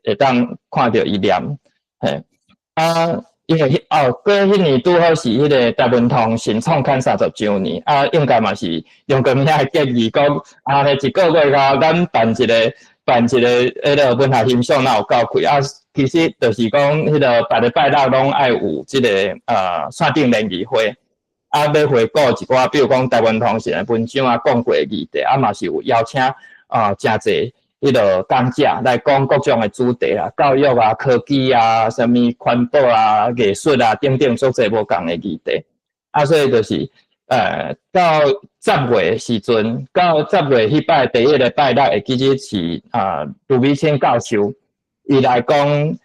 会当看到伊念，因为过迄年拄好是迄个台文通新创刊30周年，应该嘛是梁公兄的建议讲，一个月后咱办一个迄个文学欣赏，哪有够开其实就是讲迄个别个拜六拢爱有即个线顶联谊会，要回顾一寡，比如讲台湾通信的文章讲过的议题，嘛是有邀请真侪迄个讲者来讲各种的主题啦，教育科技什么环保艺术等等足侪无共的议题。所以就是到10月的时阵，到10月迄摆第一个拜六，其实是卢美清教授伊来讲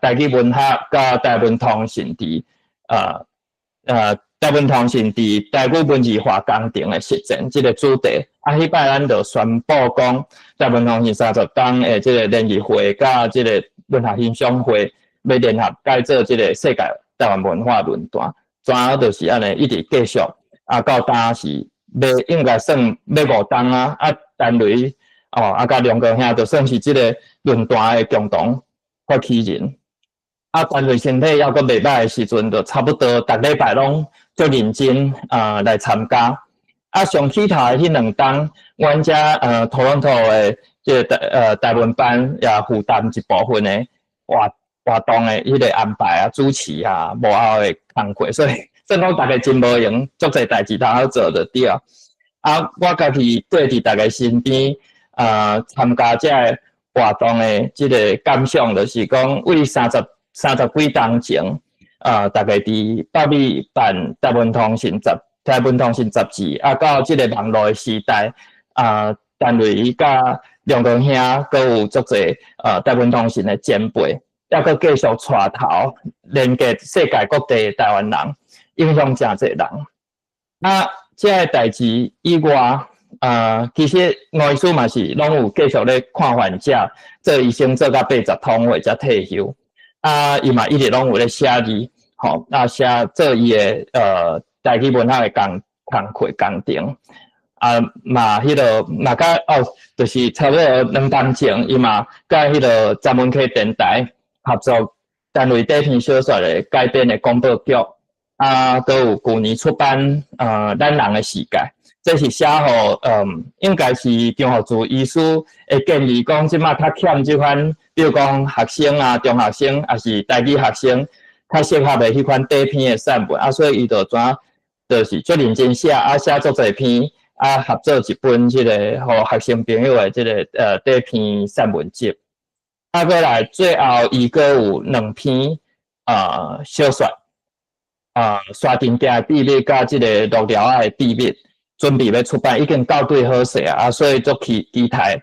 台语文学甲台文通信伫台文通信伫台语文字化工程的实践这个主题。迄摆咱就宣布讲，台文通信30天的这个联谊会甲这个文学欣赏会要联合改做这个世界台湾文化论坛，怎就是安尼一直继续到当时应该算要5档陈雷甲梁公兄就算是这个论坛的共同发起人。陈雷身体还阁袂歹的时阵，就差不多逐礼拜拢足认真来参加。上起头的迄2档，阮遮Toronto 的这个台文班也负担一部分的活动的迄个安排主持幕后的工作，所以算讲大家真无闲，足侪代志通好做就对。我家己对伫大家身边参加这个活动的这个感想，就是讲为30几年前大家伫北美办台文通信杂志，到这个网络的时代，陈雷甲梁公兄，阁有足侪台文通信的前辈，还阁继续带头连接世界各地的台湾人，影响真侪人。这个代志以外，其实吴医师嘛是拢有继续咧看患者，做医生做到80通或者退休，伊嘛一直拢有咧写字，写做伊的台语文学的工课工程，嘛迄个嘛甲就是差不多2年前，伊嘛甲迄个詹文溪电台合作陈雷底篇小说的改编的广播剧，都有去年出版咱人的世界，这是写互应该是张福柱医师会建议讲，即马较欠即款，比如讲学生中学生，还是台语学生，较适合的迄款底篇的散文，所以伊就就是足认真写，写足侪篇，合作一本即个互学生朋友的即个底篇散文集。过来最后伊阁有2篇小说，沙丁家秘密甲即个路条的秘密，准备要出版，已经校对好势所以足期待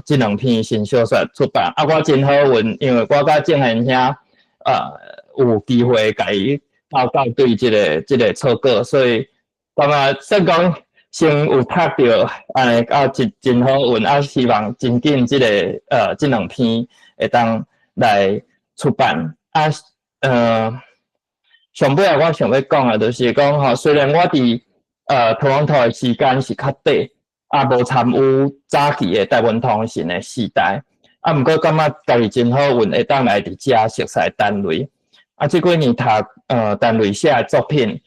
即2篇新小说出版。我真好运，因为我甲正贤兄有机会甲伊校对即个草稿，所以感觉算讲先有读到，真好运，希望真紧即2篇会当来出版。上尾我想要讲的，就是讲虽然我伫Toronto的时间是较短，无参与早期的台湾通信的时代，毋过感觉家己真好运，会当来伫遮熟悉陈雷。即几年读陈雷写的作品，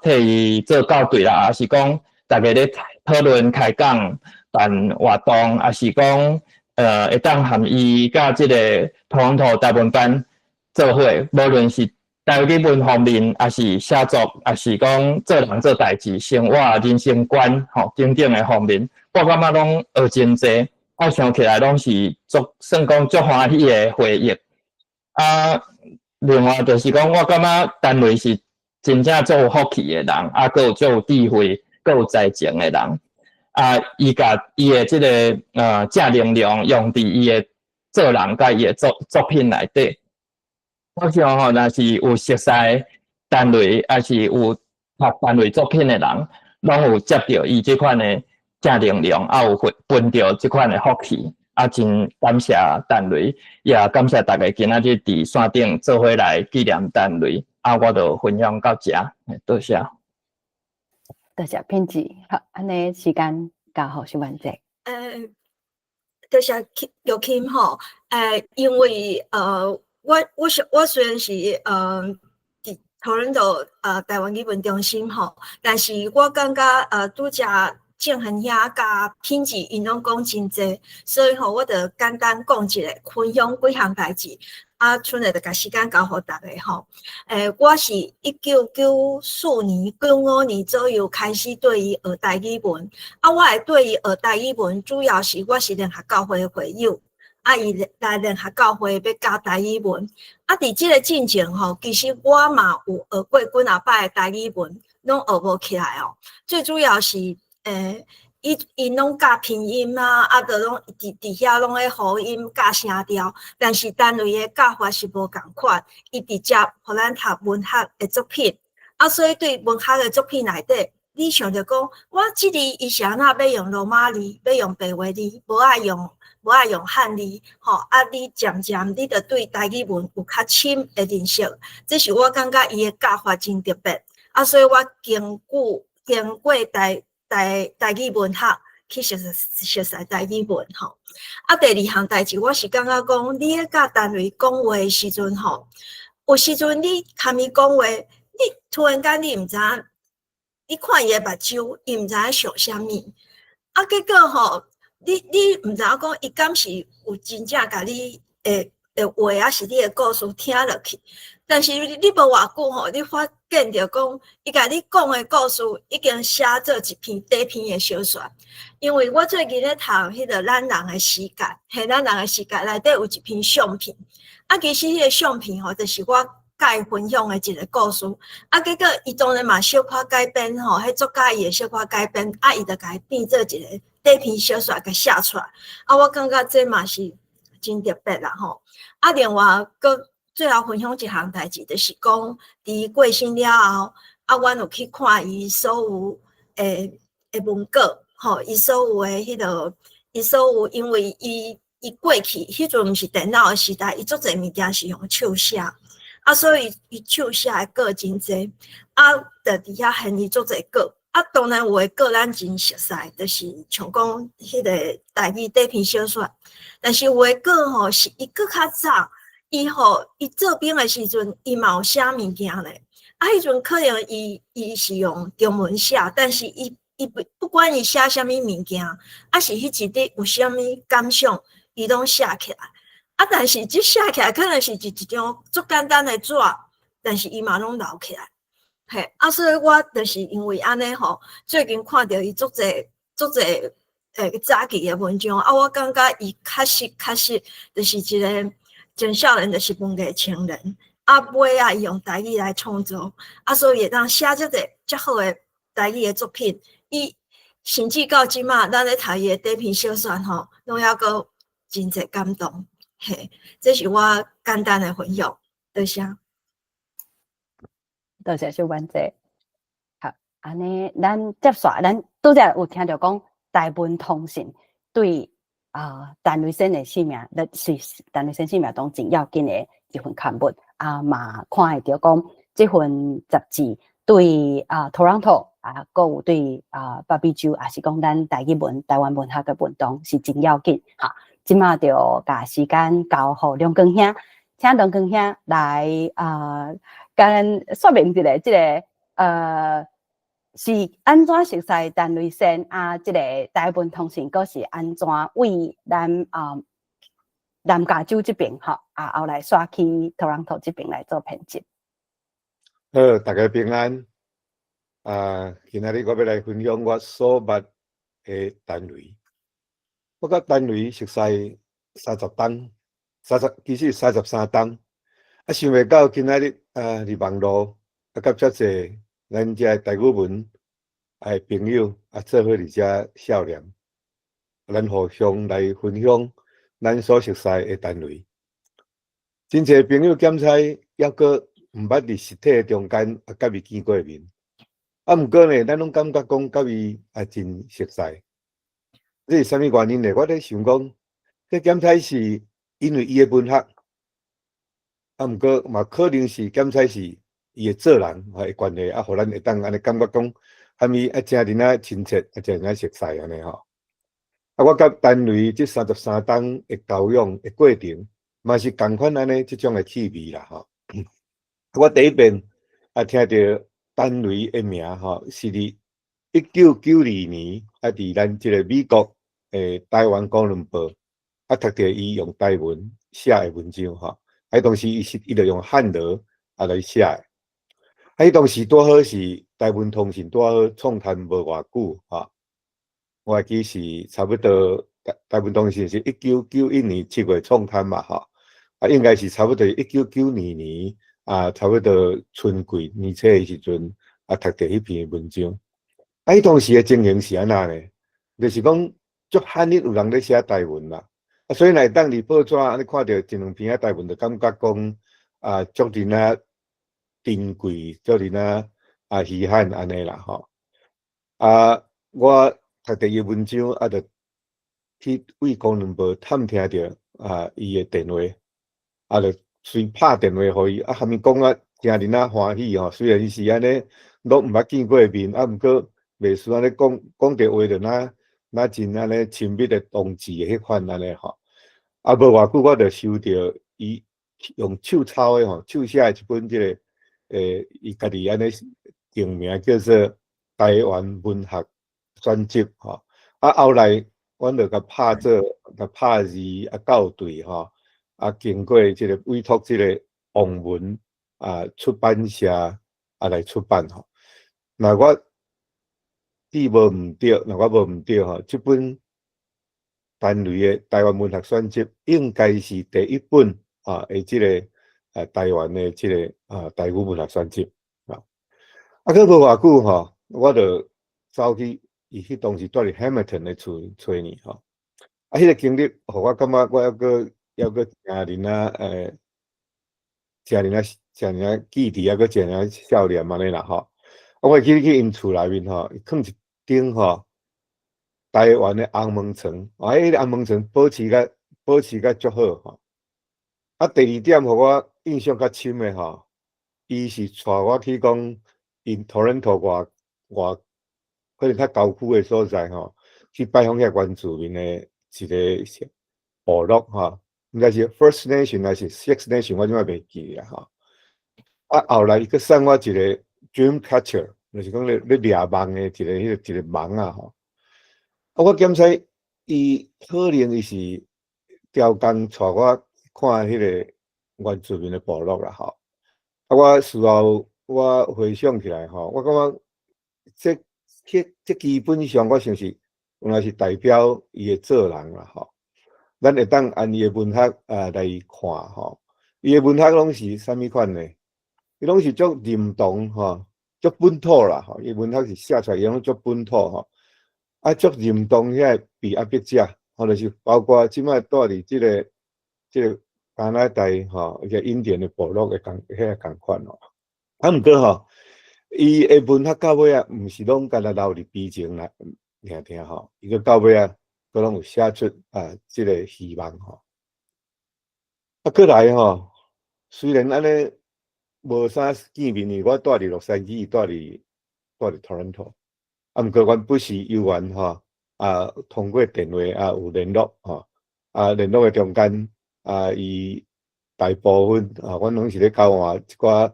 替伊做校对啦，也是讲大家咧讨论开讲办活动，也是讲会当含伊甲即个托朗托台文班做伙，无论是台语文方面，也是写作，也是讲做人做代志、生活、人生观吼等等的方面，我感觉拢学真济。我想起来拢是算讲足欢喜的回忆。另外就是讲，我感觉单位是真正足有福气的人，佫有足有智慧、佫有才情的人。伊甲伊的即个正能量用伫伊的做人甲伊的作品内底。我想吼，若是有熟悉单位，还是有读单位作品的人，拢有接到伊即款的正能量，有分到即款的福气。真感谢单位，也感谢大家今仔日伫线顶做伙来纪念单位。我就分享到这，多谢。多谢编辑。好，安尼时间刚好是完结。多谢玉琴吼。因为我虽然是伫托伦多台湾语文中心吼，但是我感觉拄则郑恒遐甲品质因拢讲真济，所以吼我就简单讲一下，分享几项代志。剩下就甲时间交互大家吼。我是1994年、95年左右开始对伊学台语文。我会对伊学台语文，主要是我是联合教会的会友。伊来联合教会要教台语文。伫即个进程吼，其实我嘛有学过几啊摆的台语文，拢学无起来哦。最主要是因拢教拼音就拢伫遐拢咧合音教声调，但是单位的教法是无共款，伊直接互咱读文学的作品。所以对文学的作品内底，你想着讲，我即字伊是安那要用罗马字，要用白话字，无爱用汉字，吼。你渐渐你着对台语文有较深的认识，这是我感觉伊的教法真特别。所以我经过台语文学去熟悉台语文吼。第二项代志，我是感觉讲，你咧甲单位讲话的时阵吼，有时阵你含伊讲话，你突然间你毋知影，你看伊的目睭，伊毋知影想啥物，结果吼，你毋知影讲伊敢是有真正甲你的话，还是你的故事听落去。但是你无偌久吼，你发现着讲，伊甲你讲的故事已经写做一篇短篇的小说。因为我最近咧读迄个咱人的世界，咱人的世界内底有一篇相片。其实迄个相片吼，就是我甲伊分享的一个故事。结果伊当然嘛小可改编吼，迄作家伊会小可改编，伊就甲伊变做一个短篇小说甲写出来。我感觉这嘛是真特别啦吼。另外佫最后分享一项代志，就是讲伫过身了后，阮有去看伊所有诶文稿，吼，伊所有诶迄落，伊所有，因为伊过去迄阵毋是电脑诶时代，伊足侪物件是用手写，所以伊手写诶稿真济，就伫遐现伊足侪稿。当然有诶稿咱真熟悉，就是像讲迄个台语短篇小说，但是有诶稿吼是伊佫较早。伊做兵的时阵，伊嘛有写物件咧。迄阵可能伊是用中文写，但是伊不管伊写啥物物件，是迄一日有啥物感想，伊拢写起来。但是即写起来可能是一张足简单的纸，但是伊嘛拢留起来。所以我就是因为安尼吼，最近看到伊足侪早期的文章，我感觉伊确实就是一个。真少年就是文艺青年，尾伊用台语来创作，所以会当写遮好的台语的作品。伊甚至到即马，咱咧读伊的短篇小说吼，拢还阁真侪感动。这是我简单的分享，多谢。多谢小婉姐。好，安尼咱接续，咱拄则有听到讲台文通信对。单位生的性命，是单位生性命中真要紧的一份刊物。嘛看会到讲，这份杂志对托朗托还有对北美洲，也是讲咱台语文、台湾文学的运动是真要紧。即马就把时间交互梁光兄，请梁光兄来跟说明一下这个是安怎熟悉陈雷先啊？这个台湾通信阁是安怎为咱南加州这边吼后来刷去 Toronto 这边来做编辑。好，大家平安。今仔日我要来分享我所捌的陈雷。我甲陈雷熟悉30冬其实33冬。想袂到今仔日伫网络甲遮济咱遮台语文朋友做伙伫遮笑脸，咱互相来分享咱所熟悉的陈雷。真侪朋友检采抑阁毋捌伫实体中间甲伊见过面，毋过呢，咱拢感觉讲甲伊真熟悉。这是啥物原因呢？我咧想讲，这检采是因为伊的文学，毋过嘛可能是检采是伊的做人的关系，互咱会当安尼感觉讲，伊真认亲切，真认熟悉安尼吼。我甲陈雷这33冬的交往的过程，嘛是共款安尼即种的气味啦吼。我第一遍听到陈雷的名吼，是伫1992年伫咱即个美国台湾公论报读到伊用台文写的文章吼。当时伊就用汉语来写的。迄当时拄好是台湾通信拄好创刊无偌久吼。我会记是差不多台湾通信是1991年7月创刊嘛吼。应该是差不多1992年差不多春季年初的时阵读到迄篇文章。迄当时的情形是安那呢？就是讲足罕有人咧写台文啦。所以来当伫报纸安尼看到一两篇台文，就感觉讲足人珍贵，足人稀罕安尼啦吼。我读到伊文章就去为公论报探听着伊的电话，就随拍电话互伊，含伊讲真人欢喜吼。虽然是安尼，拢毋捌见过面，毋过袂输安尼讲着话着那真安尼亲密的同志的迄款安尼吼。无偌久我就收到伊用手抄的吼，手写的一本即个伊家己安尼定名叫做《台湾文学选集》吼。后来阮就甲拍字校对吼，经过即个委托即个网文出版社来出版吼。若我无毋对吼，即本陈雷的台湾文学选集应该是第一本即个台湾的即个台语文学选集佫无偌久吼，我就走去伊迄当时住伫 Hamilton 的厝找伊吼。迄个经历，互我感觉我抑佫真人记忆，佫真人笑脸安尼啦吼。我会记去因厝内面吼，伊囥一顶吼。台湾的红毛床，迄个红毛床保持甲足好吼。第二点，互我印象较深的吼，伊是带我去讲因 Toronto 外可能较郊区的所在吼，去拜访遐原住民的一个部落吼，应该是 First Nation 还是 Six Nation， 我怎么袂记啦吼。后来伊佫送我一个 Dream Catcher， 就是讲咧掠梦的一个梦吼。我检采伊可能伊是调工带我看迄个原住民的部落啦吼。我事后我回想起来吼，我感觉这基本上我想是原来是代表伊的做人啦吼。咱会当按伊的文学来看吼，伊的文学拢是啥物款呢？伊拢是足认同吼，足本土啦吼。伊文学是写出来伊拢足本土吼。足认同遐被压迫者，就是包括即摆住伫即个加拿大吼，个印第安的部落的遐共款吼。毋过吼，伊的文学到尾毋是拢干那留伫悲情啦，听吼，伊个到尾佫拢有写出即个希望吼。过来吼，虽然安尼无啥见面，我住伫洛杉矶，住伫 Toronto。毋过阮不时有缘吼，通过电话有联络吼，联络的中间伊大部分阮拢是咧交换一寡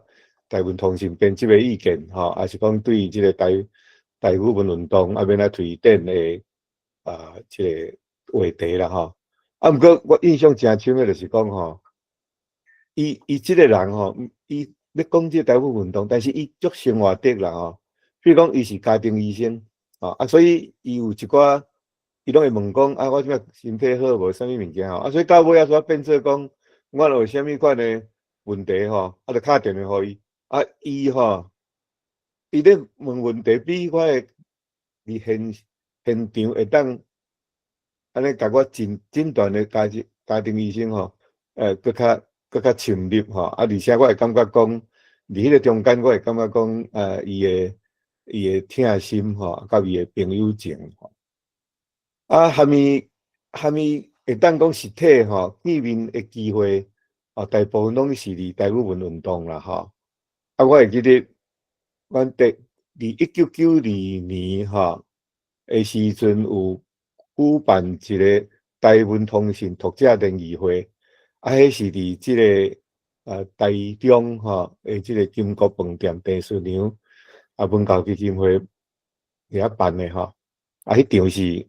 台湾通信编辑的意见，还是讲对即个台语文运动免来推展的即个话题啦，毋过我印象真深的就是讲，伊即个人伊要讲即个台语运动，但是伊足生活的啦，比如讲伊是家庭医生，所以伊有一寡伊拢会问讲，我即摆身体好无，啥物物件所以到尾煞变做讲，我若有啥物款的问题就敲电话互伊，伊咧问问题比我伫现场会当安尼甲我诊断的家庭医生搁较深入而且我会感觉讲，伫迄个中间我会感觉讲，伊的疼心甲伊的朋友情虾米会当讲实体见面的机会大部分拢是伫台语文运动啦我会记得，阮伫1992年的时阵有举办一个台文通信读者联谊会，迄是伫即个台中的即个金国饭店第四场文教基金会遐办的迄场是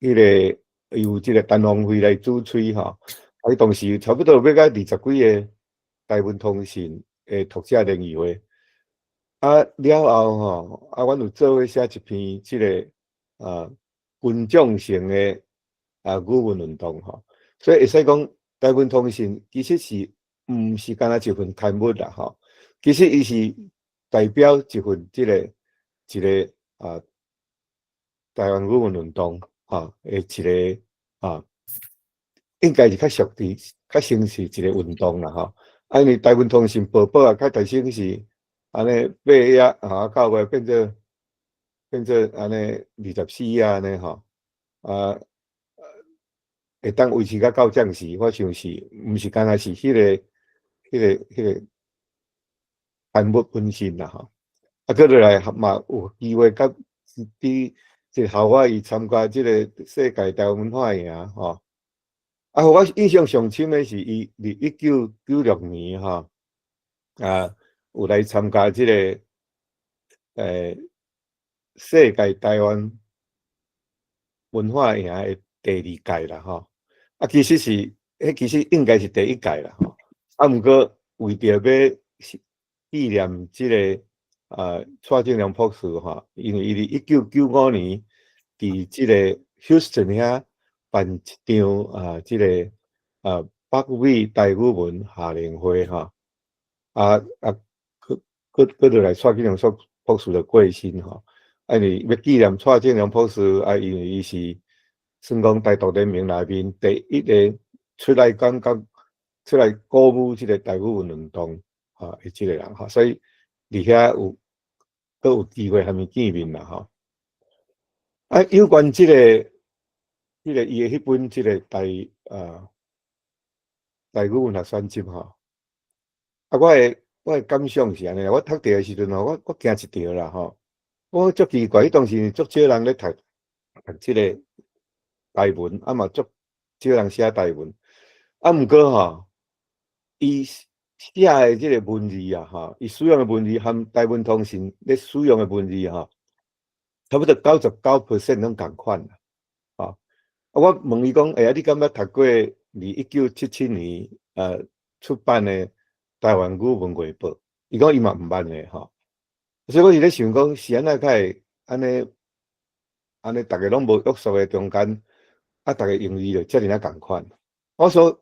迄个由即个陈鸿辉来主催迄当时差不多要到20几个台文通信的读者联谊会了后阮有做伙写一篇即个群众性的语文运动所以会使讲台文通信其实是毋是干那一份刊物啦其实伊是代表一份一个台湾语文运动的一个应该是较属于较像是一个运动啦因为台湾通信报较大声是安尼8月9月变做安尼24安尼会当维持到到这时，我想是毋是干那是迄个刊物本身啦搁落来嘛有机会甲伫即个校外伊参加即个世界台湾文化营我印象上深的是伊伫1996年有来参加即个世界台湾文化营的第2届啦其实应该是第1届啦毋过为着要纪念即个蔡正良博士因为伊伫1995年伫即个 Houston 遐办一场即个北美台语文夏令会搁落来蔡正良博士的过身因为要纪念蔡正良博士因为伊是算讲台独联盟内面第一个出来鼓舞即个台语文运动的即个人所以伫遐搁有机会和伊见面啦有关即个伊的迄本即个台语文学选集我的感想是安尼我读册的时阵我惊一条啦我足奇怪，迄当时足少人咧读即个台文，嘛足少人写台文，毋过伊写的即个文字伊使用的文字和台文通信咧使用的文字差不多99% 拢共款啦我问伊讲，你敢捌读过1977年出版的台湾语文月报？伊讲伊嘛毋捌咧所以我是咧想讲，是安怎较会安尼，大家拢无约束的中间，大家用字就遮尔共款。我想有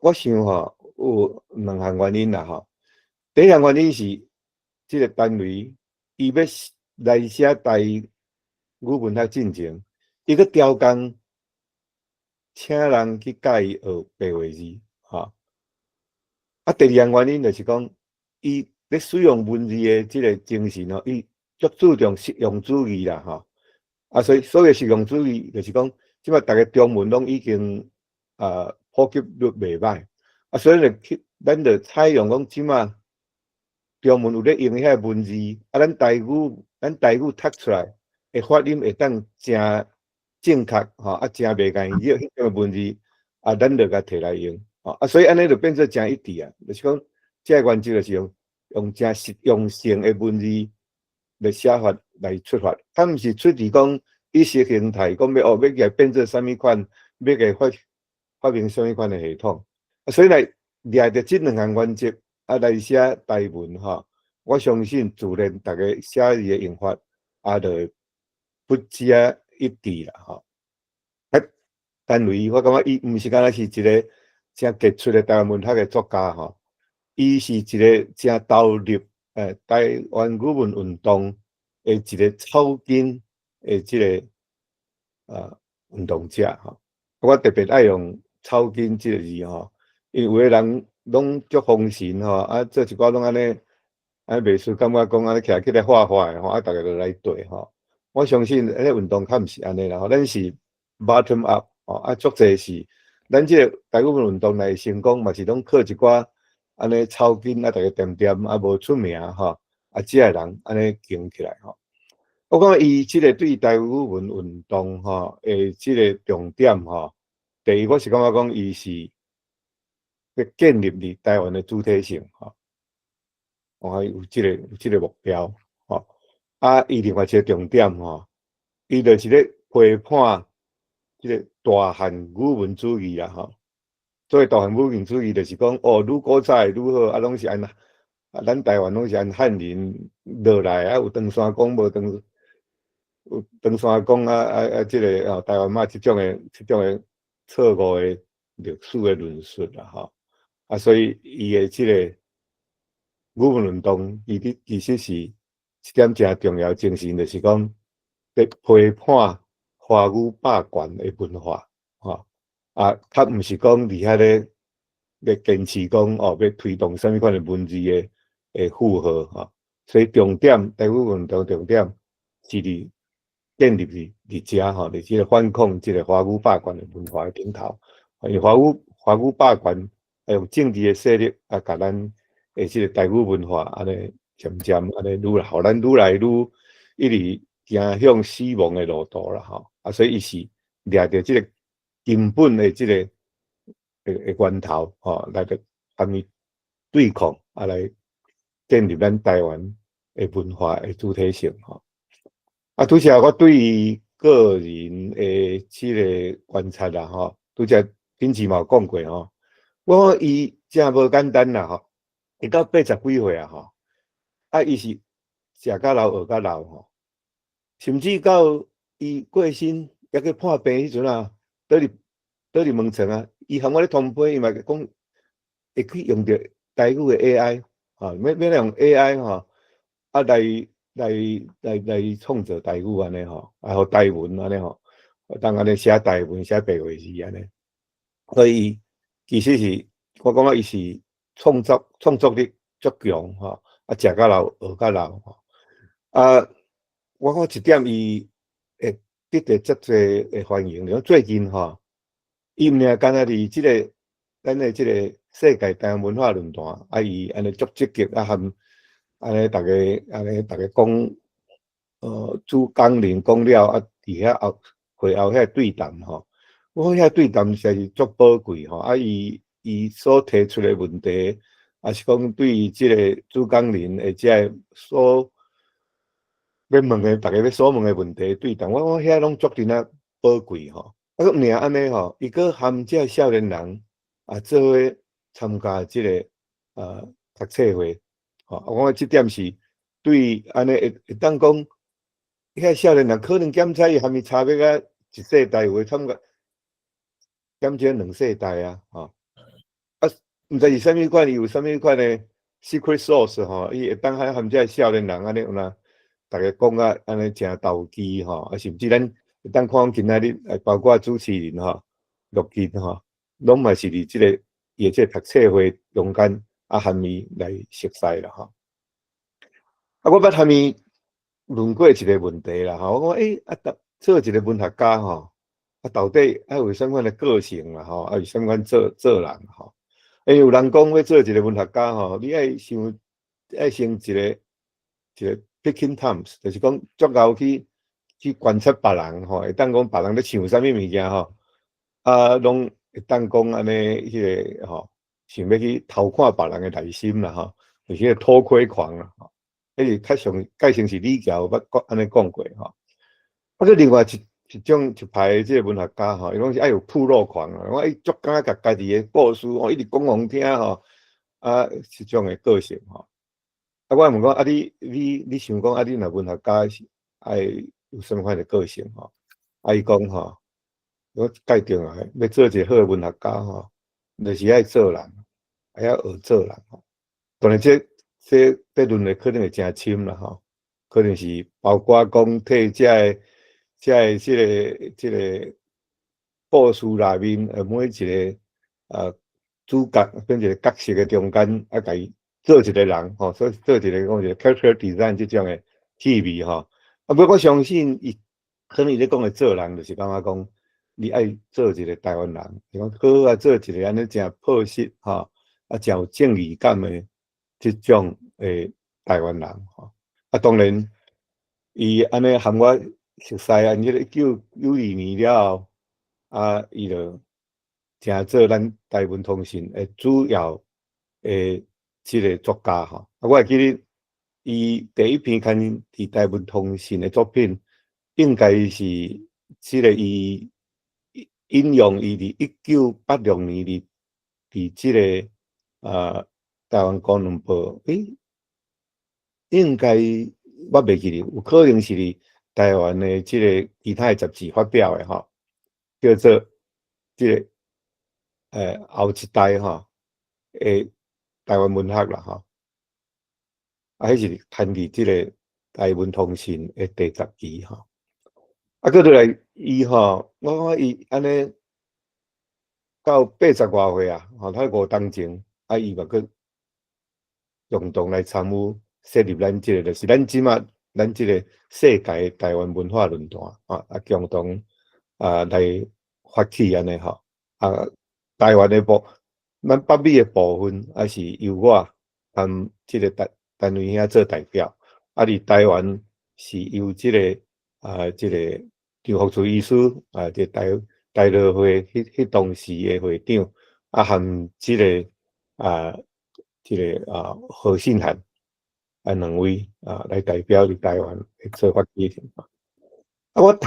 2项原因啦第一项原因是即个单位伊要来写台语文学进前，伊个调工请人去教伊学白话字第2项原因就是讲，伊咧使用文字的即个精神伊足注重实用主义啦所以所谓实用主义就是讲，即摆大家中文拢已经普及率袂歹所以咱就采用讲即摆中文有咧用遐文字咱台语读出来的发音会当真正确真袂干扰迄种文字咱就甲摕来用所以安尼就变做真一致就是讲，这个原则就是用用正实用性的文字来写法来出发，它毋是出自讲意识形态，讲要来变做啥物款，要来发明啥物款的系统。所以来掠着即两项原则来写台文我相信自然大家写字的用法就不止一致啦单位我感觉伊毋是敢若是一个真杰出的台湾文学的作家伊是一个真投入台湾语文运动的一个草根的即个运动者我特别爱用草根即个字因为有的人拢足风神做一寡拢安尼袂输，感觉讲安尼起来画画的大家都来对我相信迄个运动较毋是安尼啦咱是 bottom up 足济是咱即个台语文运动来成功，嘛是拢靠一寡安尼草根大家点点无出名即个人安尼行起来我感觉伊即个对台语文运动即个重点第一我是感觉讲伊是要建立伫台湾的主体性有即个目标伊另外一个重点伊就是咧批判即个大汉语文主义所谓大汉语文主义，就是讲愈古早愈好拢是按咱台湾拢是按汉人落来有长山讲无长，有长山讲即个台湾嘛即种的错误的历史的论述啦所以伊的即个语文运动，伊其实是一点真重要精神，就是讲在批判华语霸权的文化较毋是讲伫遐咧坚持讲要推动啥物款的文字的负荷所以重点台语运动重点是伫建立伫遮伫即个反抗即个华语霸权的文化的顶头，因为华语霸权用政治的势力甲咱即个台语文化安尼渐渐安尼互咱愈来愈一直行向死亡的路途啦所以伊是掠着即个根本的即个源头来个含伊对抗来建立咱台湾的文化的主体性拄则我对于个人的即个观察啦拄则顶次嘛有讲过我讲伊真无简单啦伊到80几岁伊是食甲老学甲老甚至到伊过身抑去破病迄阵倒伫门床伊和我咧通批，伊嘛讲会去用着台语的 AI 要用 AI 来创造台语安尼互台文安尼当安尼写台文写白话字安尼，所以其实是我感觉伊是创作力足强食甲老学甲老我看一点伊会得到足侪的欢迎，像最近伊毋尔干那伫即个咱的即个世界台湾文化论坛伊安尼足积极含安尼大家讲主讲人讲了伫遐会后遐对谈我遐对谈实在是足宝贵伊所提出的问题是讲对于即个主讲人或者所要问的大家要所问的问题对谈，我遐拢足真宝贵毋尔安尼伊阁含即个少年人做伙参加即个读册会我感觉即点是对安尼会当讲遐少年人可能检测伊含伊差别一世代有参加检测2世代毋知是啥物款，伊有啥物款的 secret sauce 伊会当含即个少年人安尼有哪大家讲安尼诚投机甚至咱会当看今仔日包括主持人陆金拢嘛是伫即个伊即个读册会中间含伊来熟悉啦我捌含伊论过一个问题啦我讲做一个文学家到底有啥款的个性啦有啥款做人有人讲要做一个文学家你爱先一个 picking terms， 就是讲足够去观察别人会当讲别人咧想啥物物件拢会当讲安尼迄个想要去偷看别人的内心啦就是迄个偷窥狂啦，吼，迄是较上介成是李乔捌讲安尼讲过吼。啊，佮另外一种一派即个文学家吼，伊拢是爱有铺路狂啊，我伊足敢甲家己的故事吼，一直讲互听吼，啊，即种的个性吼。啊，我问讲啊，你想讲啊，你若文学家是爱有什么款的个性吼？啊，伊讲吼，我界定啊，要做一个好的文学家吼，就是爱做人，还要学做人吼。当然这论的可能会真深啦吼，可能是包括讲替这个故事内面每一个主角跟一个角色的中间啊，甲伊做一个人吼，所以做一个讲一个 character design 这种的气味吼。啊，不过我相信伊可能伊咧讲的做人，就是感觉讲你爱做一个台湾人，是讲好啊，做一个安尼真朴实吼，啊，真有正义感的这种台湾人吼。啊，当然伊安尼含我熟悉啊，迄个1992年了后，啊，伊就成做咱台湾通信的主要即个作家吼。啊，我会记得伊第一篇刊伫台湾通信的作品，应该是即个伊引用伊伫1986年伫即个台湾公论报，应该我袂记哩，有可能是伫台湾的即个其他的杂志发表的吼，叫做即个后一代吼台湾文学啦吼，啊，迄是摊伫即个台湾通信的第10期吼，啊，搁倒来伊吼，我看伊安尼到80外岁啊，吼，他5当前，啊，伊嘛搁共同来参与设立咱即个，就是咱即马咱即个世界台湾文化论坛啊，共同来发起安尼吼，啊，台湾的咱北美的部分，还是由我即个单位遐做代表，啊，伫台湾是由即个即个张福珠医师即台乐会迄当时的会长，啊，含即个即个何信涵2位来代表伫台湾做发起。啊，我读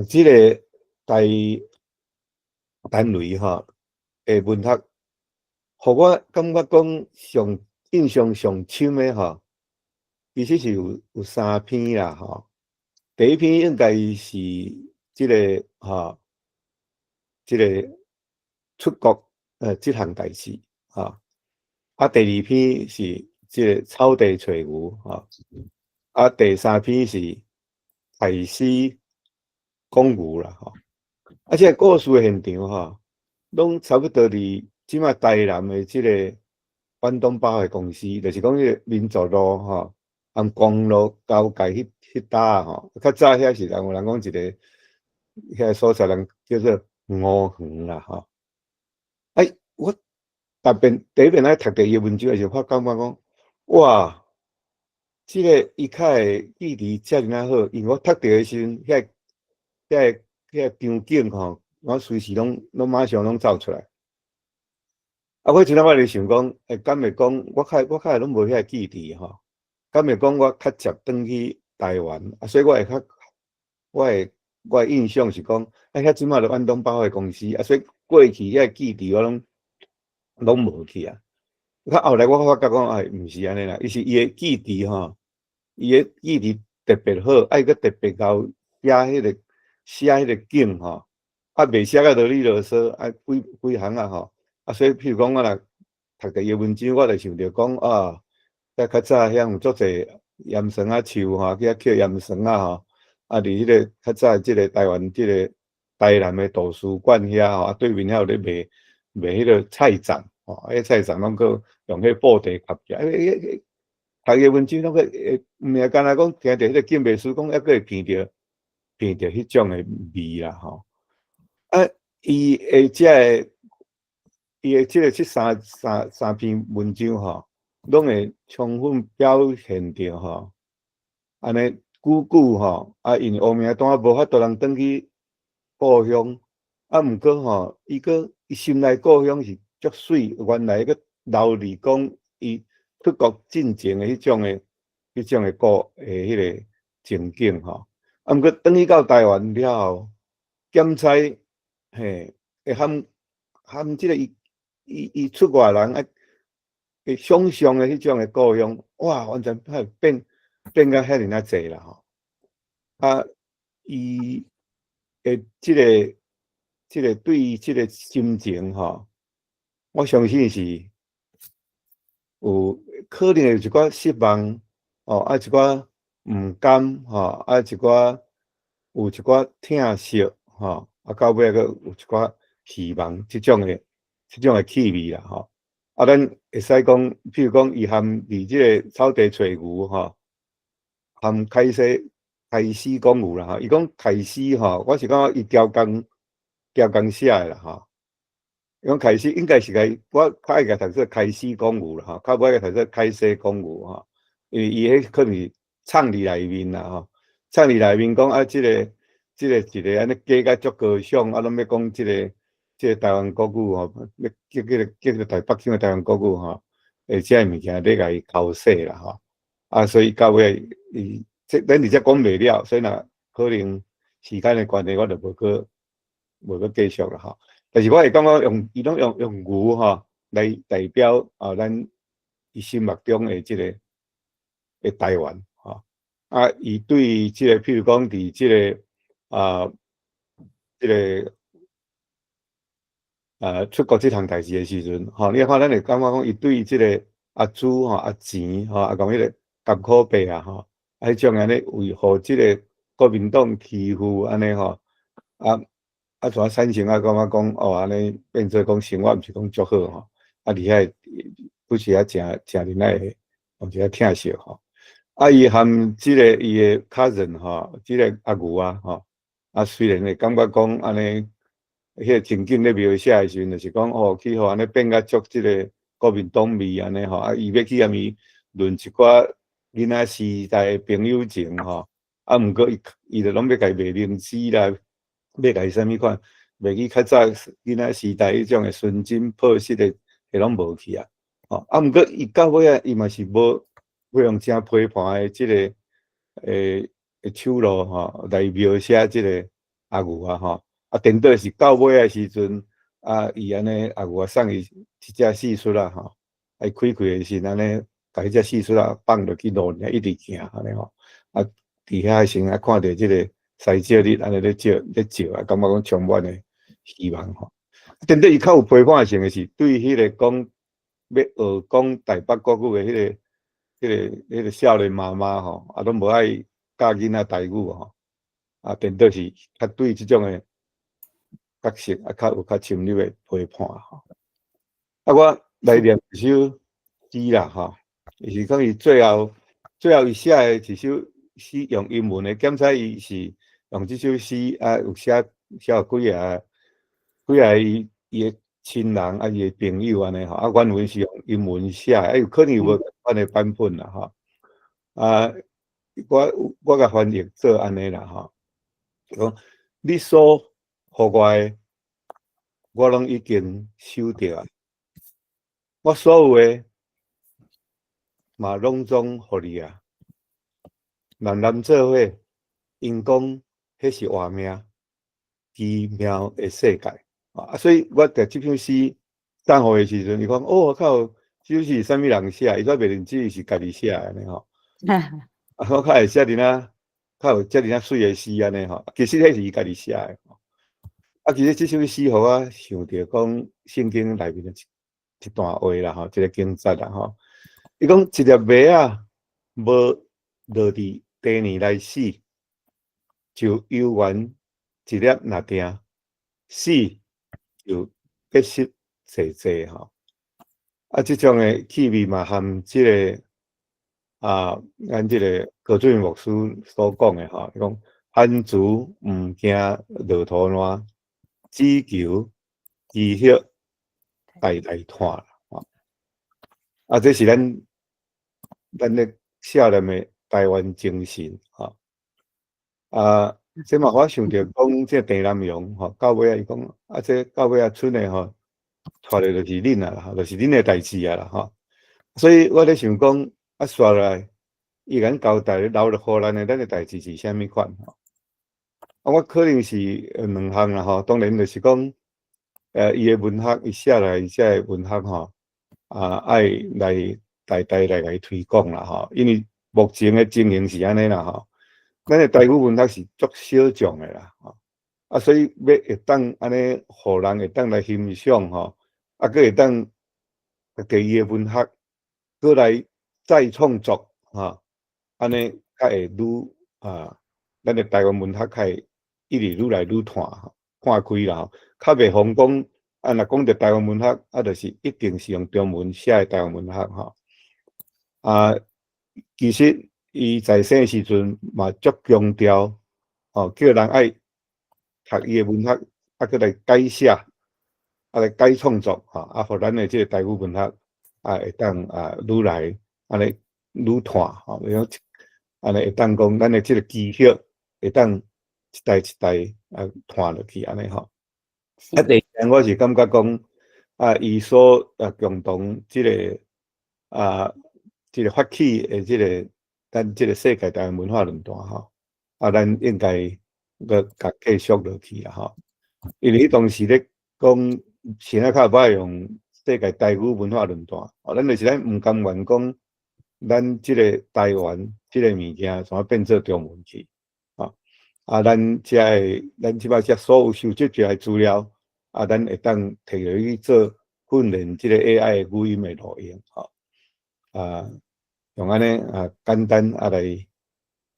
即个单位吼文学，互我感觉讲印象上深的吼，其实是有3篇啦吼。第一篇应该是即个即个出国即项代志啊，第2篇是即个草地找牛啊，第3篇是海狮讲牛啦吼。啊，即个故事的现场吼，拢差不多伫即马台南的即个远东百货公司，就是讲迄个民族路吼，含公路交界迄搭吼。较早遐是有人讲一个遐所在人叫做5园啦吼。我第一遍来读第一文章的时候，我感觉讲，哇，即个伊较会记忆遮尔啊好，因为我读到的时阵，遐场景吼，我随时拢马上拢走出来。啊，我即阵我咧想讲，敢会讲我较会拢无遐记忆吼，敢会讲我较接转去台湾，所以我的印象是讲，遐即马就远东百货公司，所以过去遐记忆我拢无去啊。较后来我发觉讲，毋是安尼啦，伊是伊的记忆吼，伊的记忆特别好，搁特别够写迄个景吼，袂写到啰里啰嗦，几行啊吼，所以譬如讲我若读第一文章，我就想着讲遐较早遐有足侪盐酸树吼，去遐捡盐酸吼，伫迄个较早即个台湾即个台南的图书馆遐吼，对面遐有咧卖迄个菜粽吼，迄菜粽拢搁用迄布袋夹起来，读个文章拢个毋是干那讲听着迄个景美书讲，还佫会闻着迄种的味啦吼。伊的即个三篇文章吼，拢会充分表现着吼，安尼久吼，因乌名单无法度通转去故乡，毋过吼，伊心内故乡是足水，原来个留伫讲伊出国进前的迄种的迄个情景吼。啊，毋过等于到台湾了后，检差嘿会含即个伊出外人会想象的迄种的故乡，哇，完全变甲遐尔济啦吼。啊，伊的即个对于即个心情吼，我相信是有可能有一寡失望哦，啊一寡毋甘吼，啊有一寡疼惜吼，啊到尾个有一寡希望，即种的气味啦吼。啊，咱会使讲，譬如讲，伊含伫即个草地找牛吼，含开始讲牛啦吼。伊讲开始吼，我是感觉伊调工写的啦吼。伊讲开始应该是我较爱甲读做开始讲牛啦吼，较无爱甲读做开始讲牛吼。因为伊迄可能是创意内面啦吼，创意内面讲啊，即个一个安尼加较足高尚，啊，拢要讲即个台湾国语吼，要叫个台北腔的台湾国语吼，即个物件要甲伊考试啦吼。啊，所以到尾咱直接讲袂了，所以若可能时间的关系，我就无去继续啦吼。但是我会感觉伊拢用牛吼来代表咱伊心目中的即个台湾吼。啊，伊对即个譬如讲伫即个即个出国即项代志的时阵吼，你看咱会感觉讲伊对即个阿朱吼、阿钱吼、啊讲迄个甘苦伯啊吼，啊迄种安尼维护即个国民党欺负安尼吼，像产生感觉讲哦安尼变做讲生活毋是讲足好吼，啊伫遐不是诚忍耐的，或者疼惜吼。啊，伊含即个伊的cousin吼，即个阿牛啊吼，啊虽然会感觉讲安尼。迄个情景咧描写的时阵，就是讲哦，去互安尼变甲足即个国民党味安尼吼，啊，伊要去遐物论一寡囡仔时代的朋友情吼，啊，毋过伊就拢要家卖灵芝啦，要家啥物款，卖去较早囡仔时代迄种的纯真朴实的，会拢无去啊，吼，啊，毋过伊到尾啊，伊嘛是无用真批判的即个手路吼来描写即个阿牛啊吼。啊，等到是到尾的时阵，啊，伊安尼啊，有送伊一只蟋蟀啦吼，啊，开的时安尼，把迄只蟋蟀啊放落去路里一直行安尼吼，啊，伫遐时啊看到即个西照日安尼咧照啊，感觉讲充满的希望吼。等到伊较有批判性的是，对迄个讲要学讲台北国语的迄个少年妈妈吼，啊，拢无爱教囡仔台语吼，啊，等到是较对即种的。角色啊，较有深入的批判吼。啊，我来念一首诗啦吼，就是讲伊最后伊写的一首诗用英文的，检查伊是用这首诗啊，有写几个伊的亲人啊，伊的朋友安尼吼，啊，原文是用英文写，啊，有可能有无款的版本啦吼。啊，我甲翻译做安尼啦吼，讲你所互我的，我拢已经收着啊！我所有的嘛拢总互你啊！咱做伙，因讲迄是活命，奇妙的世界啊！所以我伫这篇诗送互的时阵，伊讲哦，靠，这首诗是啥物人写？伊说袂认真是家己写安尼吼。啊，我较会写伫哪，较有遮尔水的诗安尼吼。其实迄是伊家己写的。啊，其实这首诗，互我想着讲圣经内面的一段话啦，吼，一个经节啦，吼。伊讲一粒麦啊，无落伫地里来死，就犹原一粒若定，死就结实济济吼。啊，这种的气味嘛，含这个咱这个高俊牧师所讲的吼，伊讲番薯毋惊落土烂。只求积蓄代代传啦，啊，这是咱咧少年的台湾精神，啊，这嘛我想着讲，这郑南榕吼，到尾啊，伊讲啊，这到尾啊，村的吼，带的就是恁啦，就是恁的代志啊啦，吼，所以我咧想讲，刷落来，伊甲咱交代留落互咱的代志是啥物款吼？我可能是两项啦吼，当然就是讲，伊的文学，伊写来伊写的文学吼，爱来来推广啦吼，因为目前的情形是安尼啦吼，咱的台语文学是足小众的啦吼，所以要会当安尼，互人会当来欣赏吼，佫会当家己的文学，佫来再创作吼，安尼较会愈咱的台湾文学较会一直愈来愈看开啦吼，较袂妨讲若讲着台湾文学，就是一定是用中文写的台湾文学吼。其实伊在生的时阵嘛足强调，叫人爱读伊的文学，佫来改写，来改创作互咱的即个台语文学会当愈来安尼愈传安尼会当讲咱的即个基础会当一代一代传落去安尼吼。第二我是感觉讲伊所共同即个即个发起的即个咱即个世界台湾文化论坛吼，咱应该甲继续落去啦吼。因为当时咧讲，现在较歹用世界台语文化论坛，咱就是咱毋甘愿讲，咱即个台湾即个物件，怎变做中文去？咱即摆遮所有收集起来资料，咱会当摕落去做训练即个 AI 的语音的录音，用安尼简单来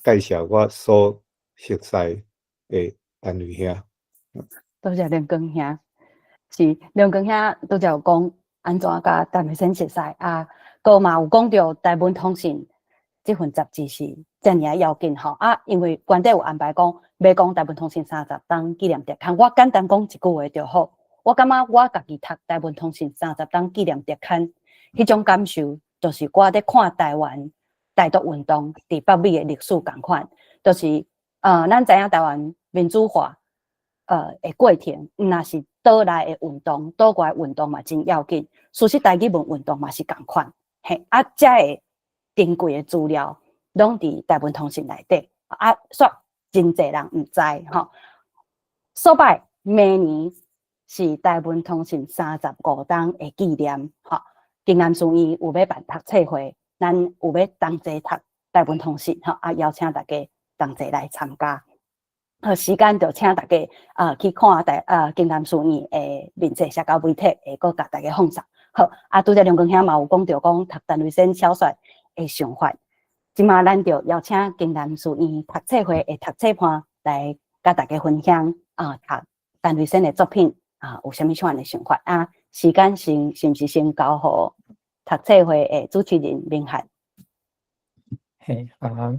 介绍我所熟悉的单位遐。多谢梁光兄，是梁光兄拄则有讲安怎甲陈慧仙熟悉佫嘛有讲到台湾通信这份杂志是遮尔要紧吼因为官邸有安排讲要讲台湾通信30档纪念特刊，我简单讲一句话就好。我感觉我家己读台湾通信30档纪念特刊，迄种感受就是我咧看台湾台独运动伫北美的历史共款，就是咱知影台湾民主化的过程，若是岛内的运动、岛外运动嘛真要紧，事实台语文运动嘛是共款，遮个珍贵的资料拢伫台湾通信内底煞真侪人毋知吼。所摆明年是台湾通信35档的纪念吼，金安书院有要办读册会，咱有要同齐读台湾通信吼邀请大家同齐来参加。时间就请大家去看金安书院的面册社交媒体，会阁甲大家放送。好拄则梁光兄嘛有讲到讲读陈慧仙小说的想法，即马咱就邀请金安书院读册会的读册班来甲大家分享读陈慧仙的作品有啥物款的想法时间是毋是先交互读册会的主持人明翰？嘿讲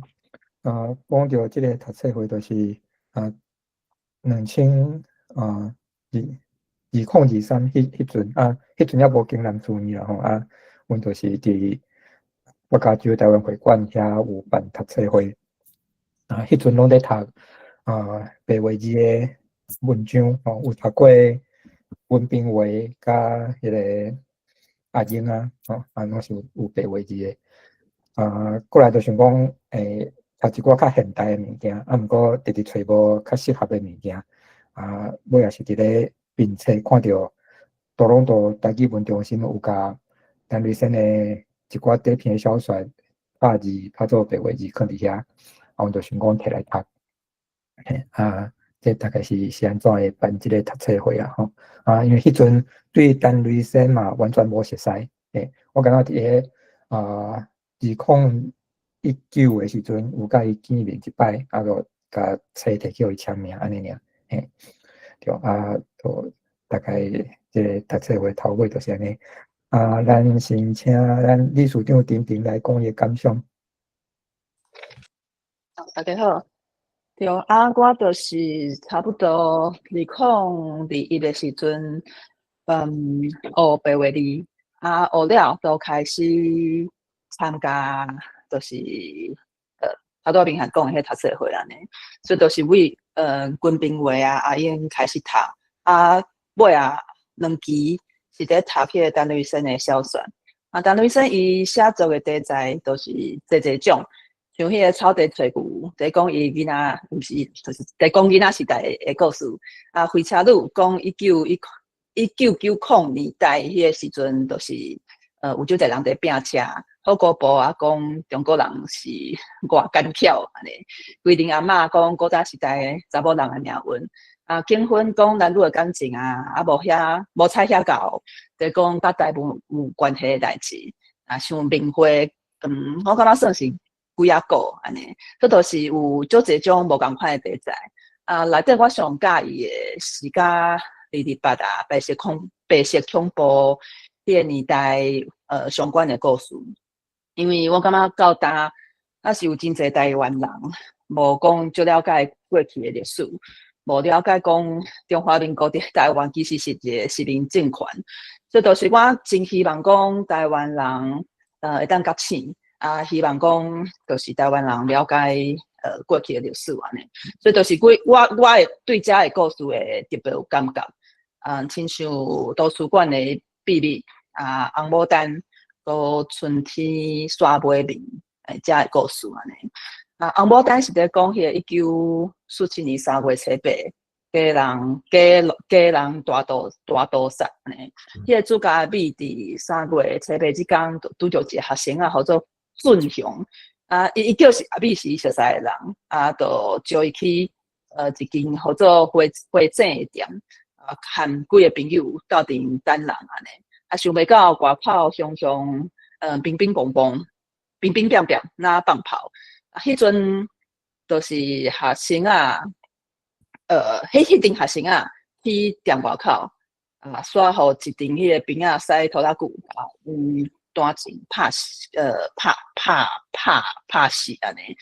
到即个读册会，就是2023迄阵迄阵也无经南书院啦吼阮就是伫北加州台湾会馆遐有办读册会迄阵拢咧读白话字的文章有读过温炳伟甲迄个阿英拢是有白话字的过来就想讲读一寡较现代的物件毋过直直找无较适合的物件尾也是伫咧并且看到多伦多台语文中心有甲陈慧仙的一寡短篇小说拍做白话字放伫遐阮就想讲摕来读这大概是安怎会办即个读册会吼因为迄阵对陈慧仙嘛完全无熟悉我感觉伫2019的时阵有甲伊见面一摆就甲册摕去互伊签名安尼尔对就大概即个读册会头尾就是安尼咱先请咱理事长丁丁来讲伊的感想。大家好，对我就是差不多2021的时阵学白话字学了就开始参加，就是头拄明翰讲的迄读册会安尼，所以就是为军兵话阿英开始读尾2期是伫读迄个陈慧仙的小说，陈雷生伊写作的题材都是这种，像迄个草地吹牛，在讲伊囡仔，毋是就是在讲囡仔时代的故事。火车女讲1990年代迄个时阵，就是有少侪人在拼车。好古堡啊，讲中国人是偌干巧安尼。规定阿嬷讲古早时代查某人的命运。结婚讲男女的感情无猜遐到，就讲甲台湾有关系的代志。像明花，我感觉算是几啊个安尼，这都是有足侪种无共款的题材。内底我上喜意的是甲228白色恐怖迄个年代相关的故事。因为我感觉到呾是有真侪台湾人无讲足了解过去的历史，无了解讲中华民国伫台湾其实是一个殖民政权，所以就是我真希望讲台湾人会当觉醒，希望讲就是台湾人了解过去的历史安尼，所以就是我会对遮的故事会特别有感觉，亲像图书馆的秘密红牡丹。春天刷尾面，遮个故事安尼。红牡丹是咧讲迄个1947年3月7日，家人大屠杀安尼。迄个主角阿美伫3月7日即天拄着一个学生叫做俊雄，伊叫是阿美是伊熟悉的人，就招伊去一间叫做花井的店，含几个朋友斗阵等人安尼。想袂到外口熊冰冰蹦蹦，冰冰冰冰，那放炮。迄阵就是学生迄阵学生去店外口刷互一阵迄个兵使拖拉骨单钱拍死安尼，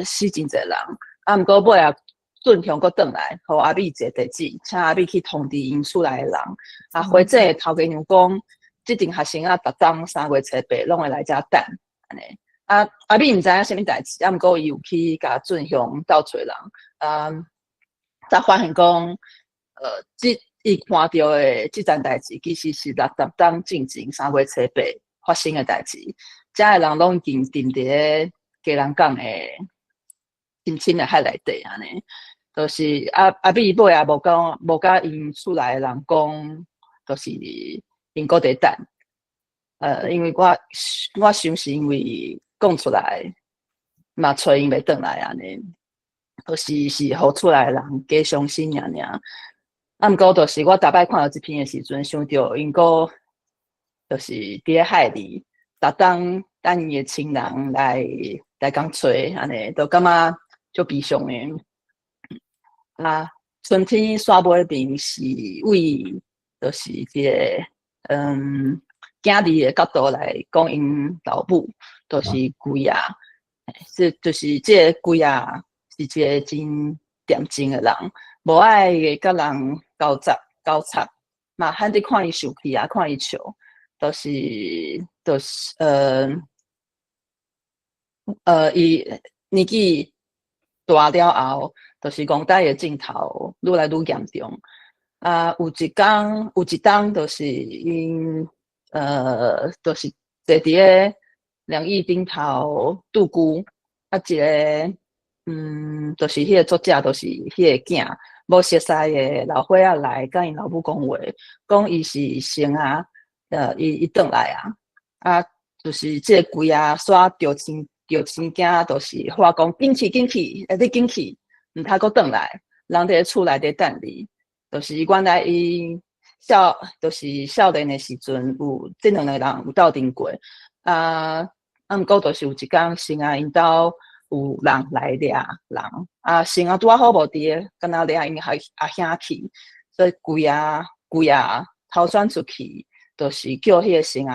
死真侪人。毋过尾俊雄阁转来，互阿美一个地址，请阿美去通知因厝内的人。或者头家娘讲，即阵学生逐冬3月7日拢会来遮等安尼。阿美毋知影啥物代志，毋过伊有去甲俊雄斗找人，才发现讲，伊看到的即件代志，其实是逐冬进前3月7日发生的代志。遮的人拢已经沉伫咧家人讲的深的海内底安尼。就是阿美尾也无甲因厝内的人讲，就是因搁伫等。因为我想是因为讲出来嘛，找因袂转来安尼，就是互厝内的人加伤心尔。毋过就是我逐摆看到即篇的时阵，想到因搁就是伫咧海里，逐冬等因的亲人来讲找安尼，就感觉足悲伤的。春天刷尾面是为就是一个囝儿的角度来讲，因老母就是龟就是这个龟是一个真恬静的人，无爱甲人交杂，嘛罕得看伊生气看伊笑，伊年纪大了后。就是讲带的镜头愈来愈严重，有一当就是因就是坐伫个凉椅顶头度孤，一个就是迄个作者就是迄个囝无熟悉的老伙仔来甲因老母讲话，讲伊是生伊转来就是这个龟刷着青囝，就是话讲紧去，你紧去。毋通阁转来，人伫咧厝内底等你。就是原来伊就是少年的时阵，有这两个人有斗阵过。毋过就是有一天，先因兜有人来掠人，先拄好无伫，敢若掠因阿兄去，所以规逃窜出去，就是叫迄个先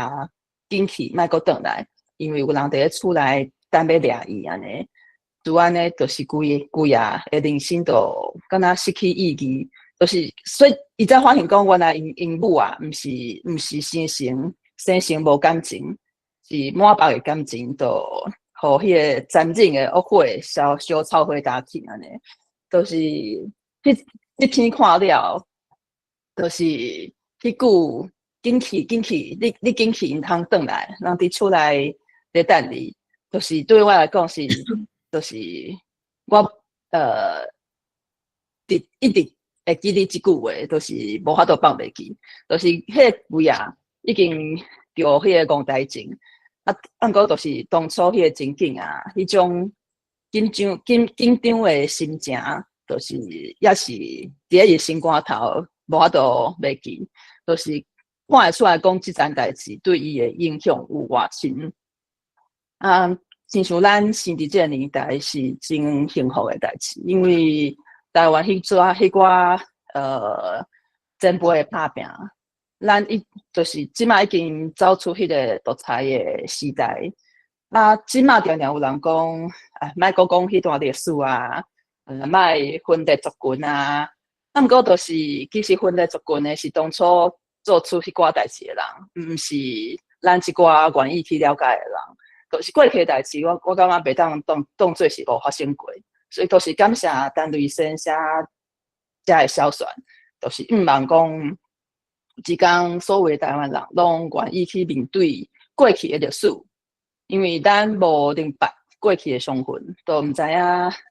紧去，莫阁转来，因为有人伫咧厝内等要掠伊安尼。拄安尼，就是规的人生都敢若失去意义，就是所以伊才发现讲，原来因母毋是生性无感情，是满腹的感情，都互迄个残忍的恶火烧草灰打去安尼，就是迄篇看了，就是迄句紧去，你紧去，因通转来，人伫厝内咧等你，就是对我来讲是，就是我一直会记你即句话，就是无法度放袂记，就是迄个位啊，已经着迄个戆大情，啊，过就是当初迄个情景啊，迄种紧张的心情，就是也是伫咧伊心肝头无法度袂记，就是看会出来讲即件代志对伊的影响有偌深。啊，亲像咱生伫即个年代是真幸福的代志，因为台湾迄寡前辈的拍拼，咱就是即马已经走出迄个独裁的时代。啊，即马常常有人讲，莫讲迄段历史啊，莫分裂族群啊。啊，毋过就是其实分裂族群的是当初做出迄寡代志的人，毋是咱即寡愿意去了解的人。就是过去的代志，我感觉袂当当做是无发生过，所以都是感谢陈瑞生写遮的小选，就是毋茫讲一天所有的台湾人拢愿意去面对过去的历史，因为咱无明白过去的伤痕，都毋知影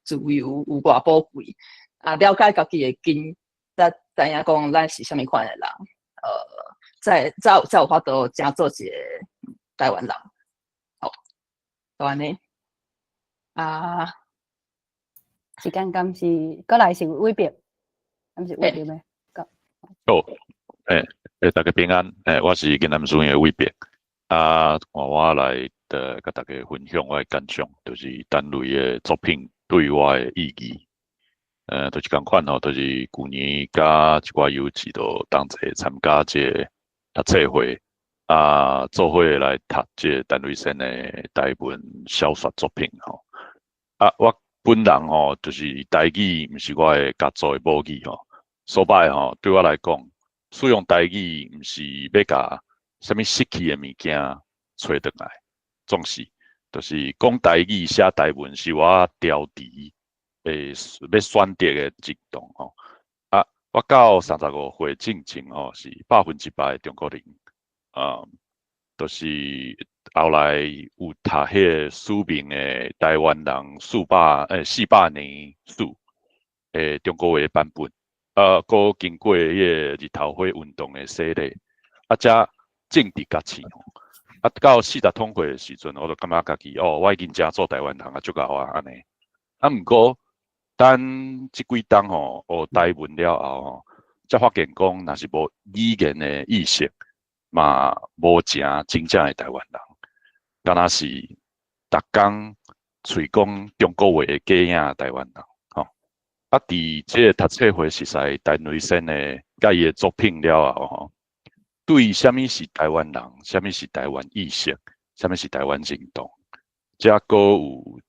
自由有偌宝贵，啊，了解家己的根，才知影讲咱是啥物款的人，才有法度真做一个台湾人。就安尼啊，时间敢是过来是伟别，敢是伟别咩？好，大家平安，我是闽南书院的伟别，我来甲大家分享我的感想，就是单类的作品对我的意义，就是共款吼，就是去年甲一寡幼稚都同齐参加这个读册会。做伙来读这陈瑞生的台文小说作品吼。我本人吼就是台语，毋是我的家族的母语吼。所摆吼对我来讲，使用台语毋是要甲啥物失去的物件找回来，总是就是讲台语写台文是我调除要选择的行动吼。我到35岁进前吼是100%的中国人。就是后来有读迄个书名的台湾人400年史中国话的版本，佮经过迄个日头花运动的洗礼，才政治觉醒。到40通岁的时阵，我就感觉家己我已经真做台湾人足够安尼。毋过等即几冬学台文了后才发现讲，若是无语言的意识。嘛，无真正的台湾人，敢若是逐工喙讲中国话的假影台湾人，吼。伫即个读册会，实在陈瑞生的甲伊的作品了后，对啥物是台湾人，啥物是台湾意识，啥物是台湾认同，则阁有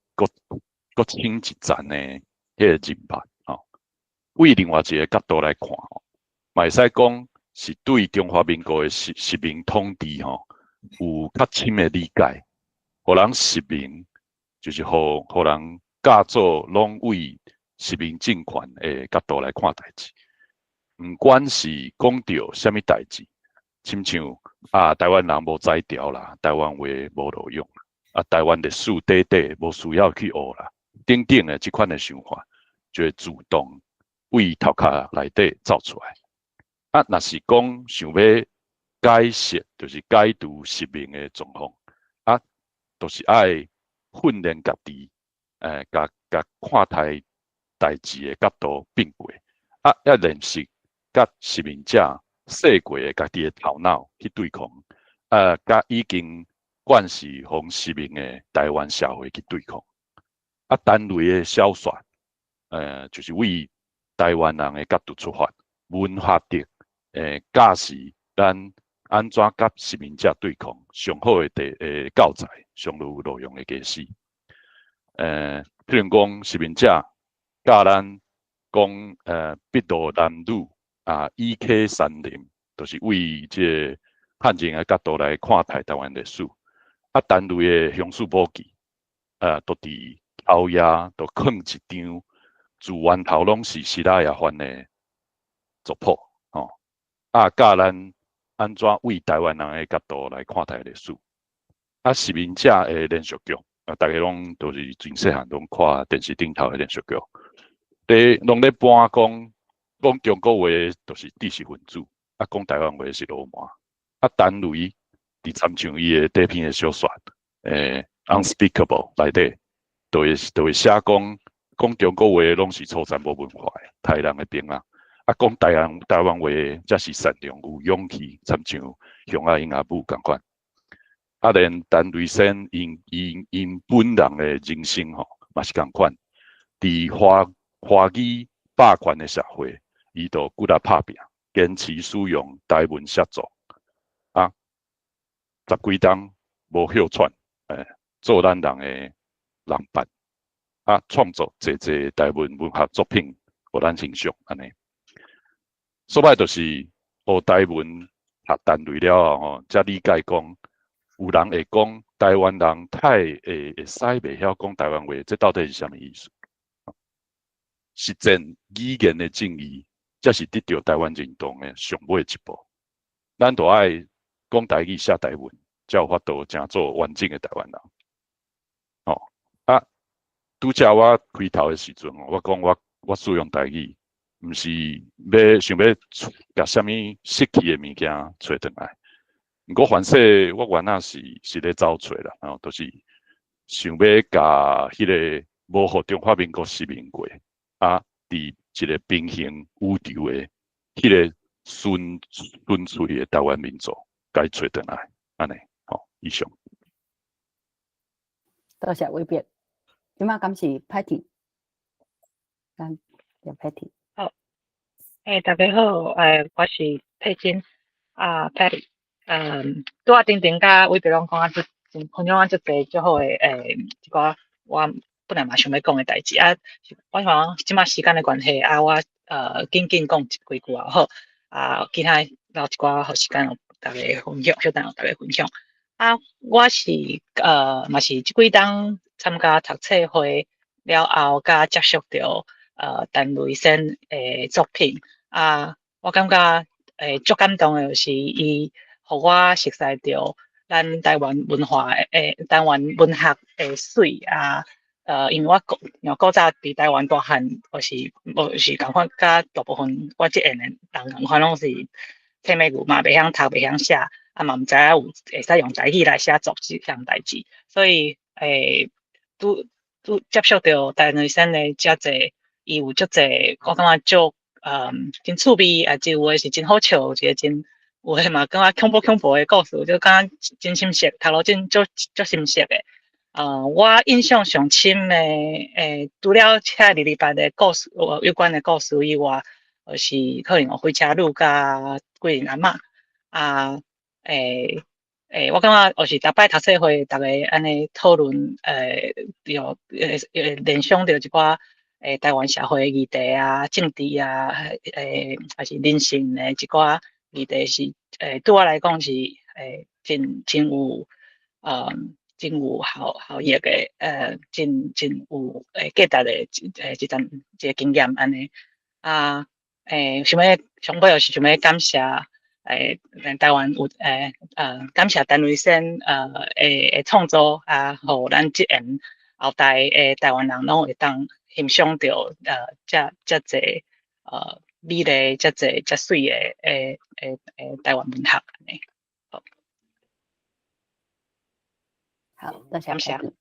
阁深一层的迄个认识，吼。为另外一个角度来看，嘛会使讲。是对中华民国的实名统治有较深的理解，互人实名就是互人教做拢为实名政权的角度来看代志，毋管是讲到啥物代志，亲像台湾人无才调啦，台湾话无路用，台湾历史短无需要去学啦，等等的即款的想法，就会自动为头壳内底走出来。若是讲想要解释，就是解读实名的状况，就是爱训练家己，甲看待代志的角度变过，要认识甲实名者说过的家己的头脑去对抗，甲已经惯势从实名的台湾社会去对抗，单类的小说，就是为台湾人的角度出发，文学的。教示咱安怎甲实名者对抗上好的教材，上有路用的假使。譬如讲实名者教咱讲筚路蓝缕以客三林，就是为这汉人的角度来看待台湾历史。单类的乡土武器，都伫后夜都放一张自源头拢是希拉雅番的族谱。教咱安怎为台湾人的角度来看待历史。啊，实名者的连续剧，大家拢都是真细汉拢看电视顶头的连续剧，拢咧搬讲中国话就是知识分子，啊，讲台湾话是流氓。啊，陈雷伫参像伊的底片的小说，Unspeakable 内底，就会写讲中国话拢是粗残无文化的台人的兵啊。啊，讲台湾话才是善良有勇气，参像熊阿英阿母共款。啊，连陈雷生因本人的人生吼，嘛是共款。伫华语霸权的社会，伊都骨力拍拼，坚持使用台文写作。啊，10几冬无休喘，做咱人的人伴。啊，创作侪台文文学作品，互咱欣赏安尼。所摆就是学台文学陈雷了后，才理解讲，有人会讲台湾人太会使袂晓讲台湾话，这到底是啥物意思？实践语言的正义，才是得到台湾认同的上尾一步。咱就爱讲台语、写台文，才有法度成做完整的台湾人。哦，啊，拄则我开头的时阵，我讲我使用台语。毋是想要甲啥物失去的物件找回来，毋过反正我原来是咧走找啦，然后都是想要甲迄个无互中华民国失明过啊，伫一个平行宇宙的迄个纯粹的台湾民族，该找回来，安尼，好，以上。多谢伟别，今嘛感谢 Patty， 感谢 Patty。大家好，我是佩金Patty，拄啊顶甲伟别拢讲分享啊，足侪足好诶，一个我本来嘛想要讲诶代志啊，我想即马时间诶关系啊，我紧讲几句啊好啊，其他留一寡好时间互大家分享，小等互大家分享啊，我是嘛是即几冬参加读册会了后，甲接触到陈雷生诶作品。我感觉足感动的，就是伊互我熟悉到咱台湾文化台湾文学的水啊。因为我古早伫台湾大汉，是共款，甲大部分我即样的人共款，拢是体美语嘛，袂晓读，袂晓写，啊嘛毋知影有会使用台语来写作即项代志，所以拄接触到陈雷生的遮济，伊有足济，我感觉足。真趣味，有诶是真好笑，一个真有诶嘛，感觉恐怖诶故事，就感觉真深刻，读落真足深刻诶。我印象上深诶，除了遐日八诶故事，有关诶故事以外，就是可能火车路甲桂林阿嬷我感觉是逐摆读册会，逐个安尼讨论，联想到一寡。台湾社会议题啊、政治啊，还是人性的一寡议题是，对我来讲是，真有，真有效益的，真有价值的，一个经验安尼啊，上尾又是想要感谢，台湾有，感谢陈雷生，的创作啊，互咱即样后代台湾人拢会当。欣赏到遮济美丽遮济遮水诶台湾文学安尼，好，多谢 Patty，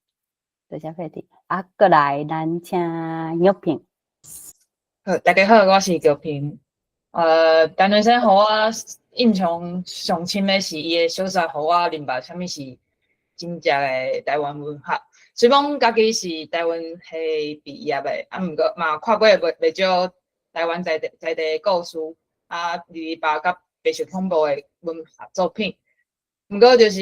多谢 Patty。过来咱请玉萍。好，大家好，我是玉萍。陈雷生互我印象上深的是伊的小说，互我明白啥物是真正的台湾文学。虽讲家己是台湾系毕业的，毋过嘛看过袂少台湾在地故事，228甲白色恐怖的文学作品。毋过就是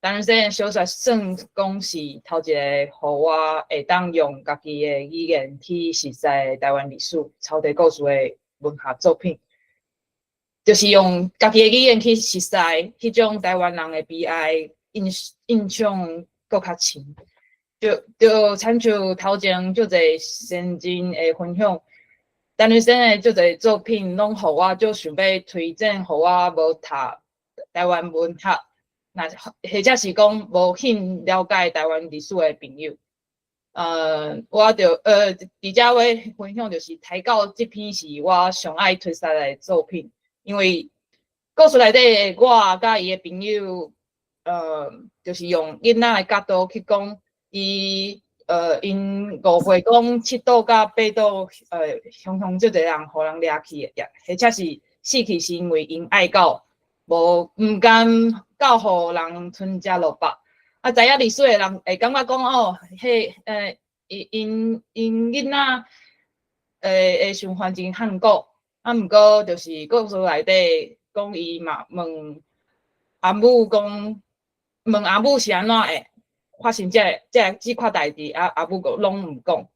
陈雷生的小说，算讲是头一个，互我会当用家己的语言去实在台湾历史、朝地故事的文学作品，就是用家己的语言去实在迄种台湾人的悲哀印象搁较深。就参照头前足侪先人的分享，陈雷生的足侪作品，拢互我就想要推荐，互我无读台湾文学，那或者是讲无很了解台湾历史的朋友。我就伫遮要分享就是抬告这篇是我上爱推出来的作品，因为故事内底我甲伊的朋友，就是用囡仔的角度去讲，因误会讲7岛甲8岛，雄足侪人互人掠去的，或者是死去是因为因爱狗，毋甘教互人吞食落腹。啊，知影历史的人会感觉讲哦，因囡仔会想翻真汉古，啊，毋过就是故事内底讲伊嘛问阿母讲，问阿母是安怎会发生这款代志，阿母个拢毋讲。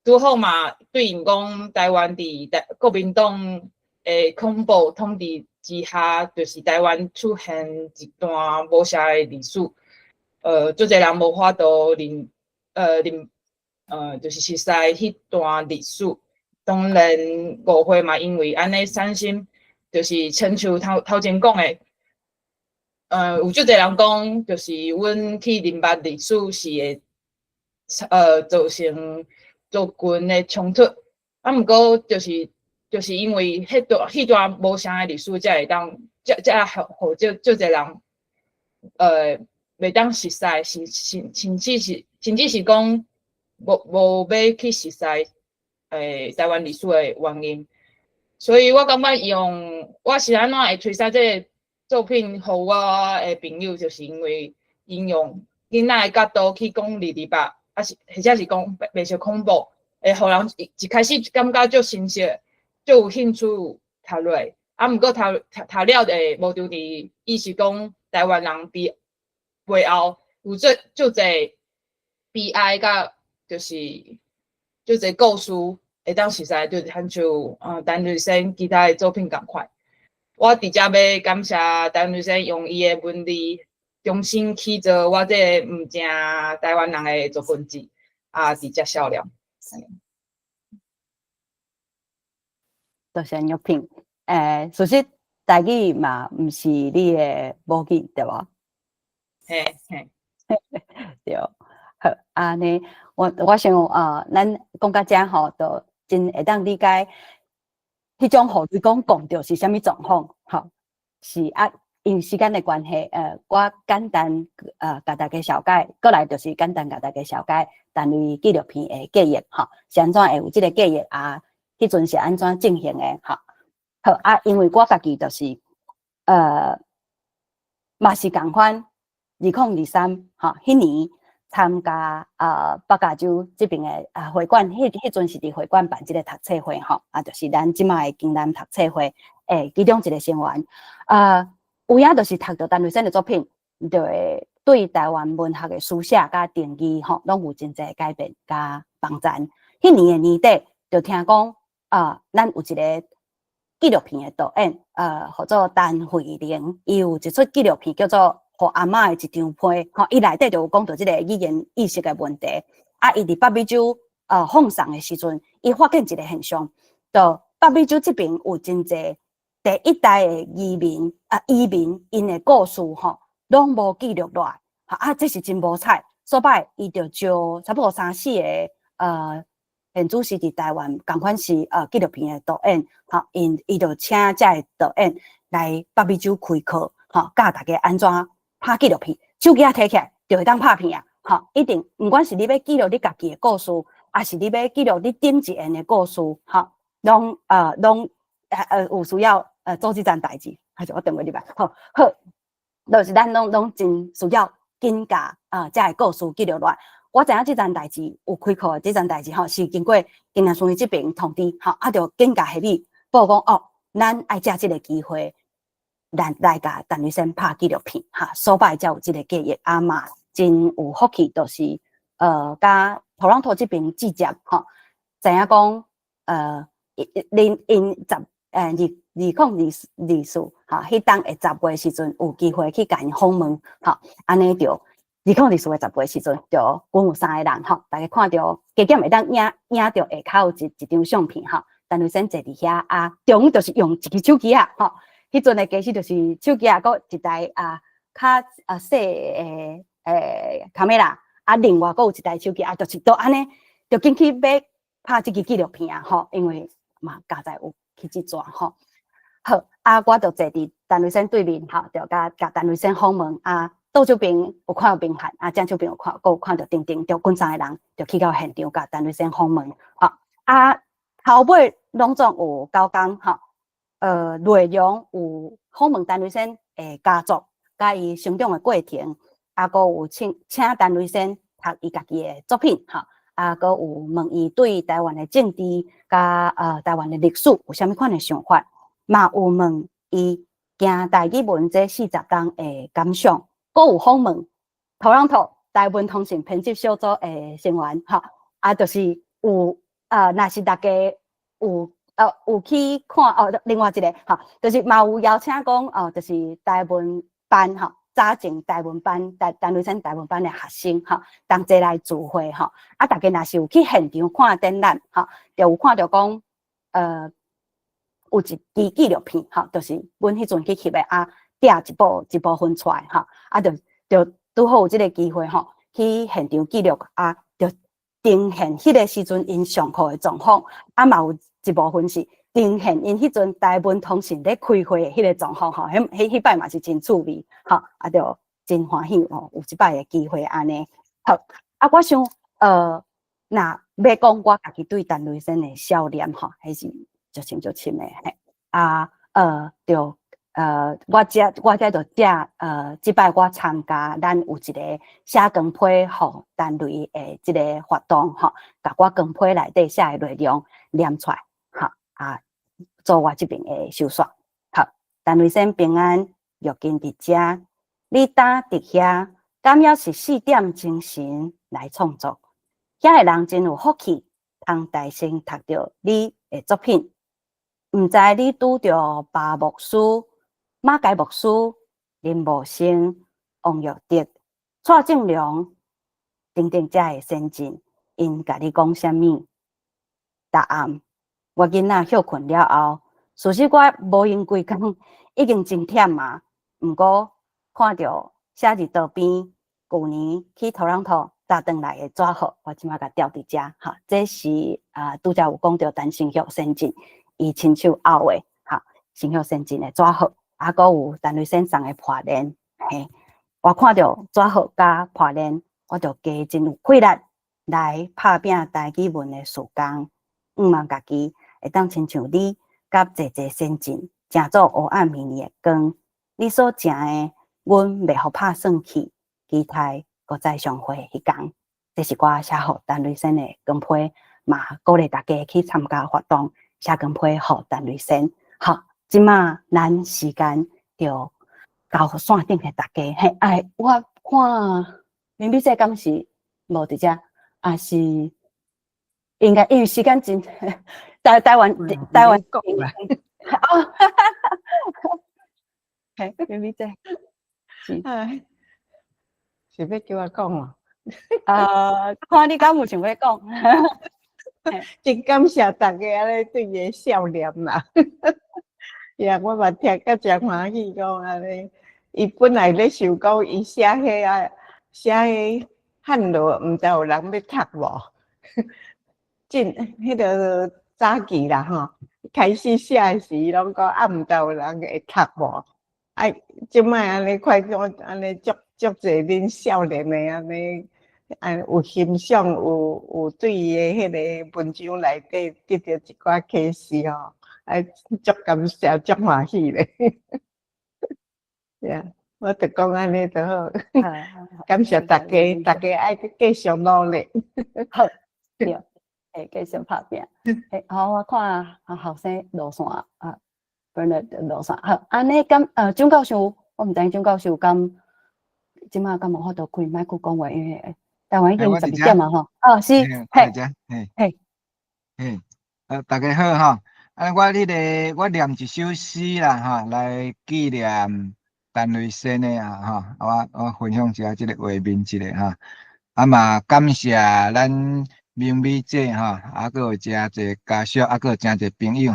拄好嘛，对因讲台湾伫国民党的恐怖统治之下，就是台湾出现一段无写的历史。足侪人无法度就是熟悉迄段历史。当然，误会嘛，因为安尼产生，就是亲像头前讲的，有足侪人讲，就是阮去认捌历史是会，造成族群的冲突。啊，毋过就是因为迄段无啥的历史，才会当，才互足侪人，袂当熟悉，甚至是讲无要去熟悉台湾历史的原因。所以我感觉我是安怎会推出这个作品，互我的朋友，就是因为因用囡仔的角度去讲日白，啊是或者是讲袂少恐怖，会互人一开始感觉足新鲜，足有兴趣读落。啊，毋过读了会无丢伫意思讲台湾人背后有足侪悲哀，甲就是足侪故事会当熟悉，就是像陈瑞生其他的作品共款。我伫遮要感谢陈瑞生用伊的文字重新起造我这毋正台湾人的作品集，伫遮销量。多谢玉萍。事实台语嘛，毋是你的母语，对无？嘿，对。好，安尼，我想咱讲到遮吼，就真会当理解迄种互你讲着是啥物状况，吼，是因时间的关系，我简单甲大家小解，过来就是简单甲大家小解单位纪录片的记忆，吼，是安怎会有即个记忆迄阵是安怎进行的，吼。好因为我家己就是嘛是共款，2023吼，迄年参加北加州这边的会馆，迄阵是伫会馆办即个读册会吼，就是咱即卖的经南读册会其中一个成员有影就是读到陈瑞生的作品，就会对台湾文学的书写甲定义吼，拢有真侪改变甲帮助。迄年的年底，就听讲咱有一个纪录片的导演，叫做陈慧玲，伊有一出纪录片叫做《互阿嬷的一张被》，吼，伊内底就有讲到即个语言意识的问题。伊伫北美洲放送的时阵，伊发现一个现象，就北美洲这边有真侪第一代的移民，因的故事吼，拢无记录落来，这是真无彩。所摆伊就招差不多3-4个现主是伫台湾，共款是纪录片的导演，吼，伊就请这个导演来北美洲开课，吼，教大家安怎拍纪录片，手机摕起来就会当拍片啊，吼，一定不管是你要记录你家己的故事，还是你要记录你顶一个的故事，吼，拢有需要做这件代志，还是我电话入来，好，就是咱拢真需要紧甲这个故事记录落来。我知影这件代志有开课，这件代志吼是经过经南村这边通知，吼，就紧甲迄里报讲咱爱借这个机会，来甲陈瑞生拍纪录片，所摆才有这个记忆嘛，真有福气，就是甲土朗托这边记者吼，知影讲因2024迄当的10月时阵有机会去甲因访问，安尼就。2024的10月时阵，就共有3个人吼，大家看到加减会当影到下骹有一张相片吼，陈瑞生坐伫遐中就是用一支手机吼，迄阵的假使就是手机啊，搁一台较细卡梅拉，另外搁有一台手机就是都安尼，就紧去买拍即支纪录片啊，吼，因为嘛家在有去即抓吼。好，我就坐伫陈瑞生对面，吼，就甲陈瑞生访问倒手边有看到明翰，正手边有看到丁丁，就滚3个人就去到现场，甲陈瑞生访问，吼，头尾拢总有9工，吼，内容有访问陈瑞生诶家族，甲伊成长诶过程，阁有请陈瑞生读伊家己诶作品，吼，阁有问伊对台湾诶政治甲台湾诶历史有啥物款诶想法，嘛有问伊行台语文这40天诶感想。阁有访问Toronto台文通信编辑小组诶成员，吼，就是有若是大家有去看另外一个，吼，就是嘛有邀请讲就是台文班，吼，早前台文班陈瑞生台文班诶学生，吼，同齐来聚会，吼，大家若是有去现场看展览，吼，就有看到讲有一支纪录片，吼，就是阮迄阵去翕诶嗲一部分出来，吼，就拄好有即个机会，吼，去现场记录，就呈现迄个时阵因上课诶状况，嘛有一部分是呈现因迄阵台文通信咧开会诶迄个状况，吼，迄摆嘛是真趣味，吼，就真欢喜吼，有一摆诶机会安尼。好，我想若要讲我家己对陈瑞生诶少年，吼，迄是足深足深诶，就。我这就即摆我参加咱有一个写光批互陈瑞诶即个活动，吼，甲我光批内底写诶内容念出来，吼，做我这边诶收煞。好，陈瑞生平安，玉金伫遮，你呾伫遐，敢要是4点精神来创作，遐诶人真有福气，通大声读到你诶作品，毋知你拄着巴牧师。马偕牧师、林茂生、王玉德、蔡正良等等遮个先进，因甲你讲啥物？答案，我囡仔休困了后，事实我无用规工，已经真忝啊。毋过看到写字道边，旧年去Toronto搭转来的纸盒，我即马甲吊伫遮。哈，这是拄则有讲到陈成旭先进，伊亲手拗的，哈，成旭先进的纸盒。阁有陈瑞生送的破链，嘿，我看到纸盒甲破链，我就加真有气力来拍拼台语文的时间。望家己会当亲像你甲济先进，正做黑暗暝日的光。你所食的，阮袂互拍算去，期待搁再相会迄天。这是我写互陈瑞生的光批，嘛鼓励大家去参加活动，写光批互陈瑞生。好。即马咱时间就交互线顶的大家，嘿，我看明仔载敢是无伫遮，是应该因为时间真台湾讲啦，哦，嘿，明仔载是是要叫我讲哦，看你敢有想要讲，真感谢大家安尼对伊的笑脸啦。呀，我嘛听甲真欢喜，讲安尼，伊本来咧想讲，伊写迄汉罗，毋知有人要读无？迄个早期啦吼，开始写诶时，拢讲毋知有人会读无？即摆安尼快讲安尼足侪恁少年诶安尼，有欣赏，有对伊诶迄个文章内底得到一寡启示吼。足感谢，足欢喜咧！呀，我就讲安尼就好。感谢大家，大家爱继续努力。好，对，继续拍拼。好，我看后生落线Bernard 落线。好，安尼蒋教授，我毋知蒋教授即马敢无法度开麦克讲话，因为台湾已经12点嘛吼。哦，是，嘿，大家好吼。我念一首诗啦，来纪念陈瑞生的我分享一下这个画面一个嘛感谢咱明美姐还有真侪家属，还有真侪朋友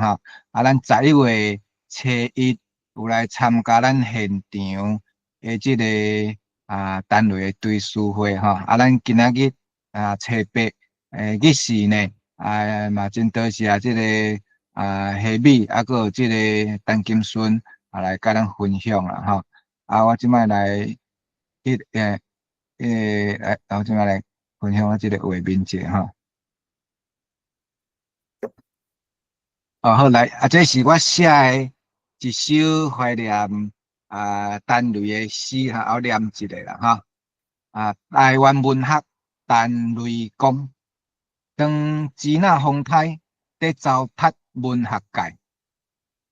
咱11月初1有来参加咱现场的即个单位的追思会吼，咱今仔日初八日时呢，嘛真多谢即个夏美，还有即个陈金顺来甲咱分享啦吼。我即摆来我即摆来分享我即个画面者吼。好来，这是我写的一首怀念陈雷的诗哈，我念一个啦哈。台湾文学陈雷讲，当支那风台在糟蹋文学界，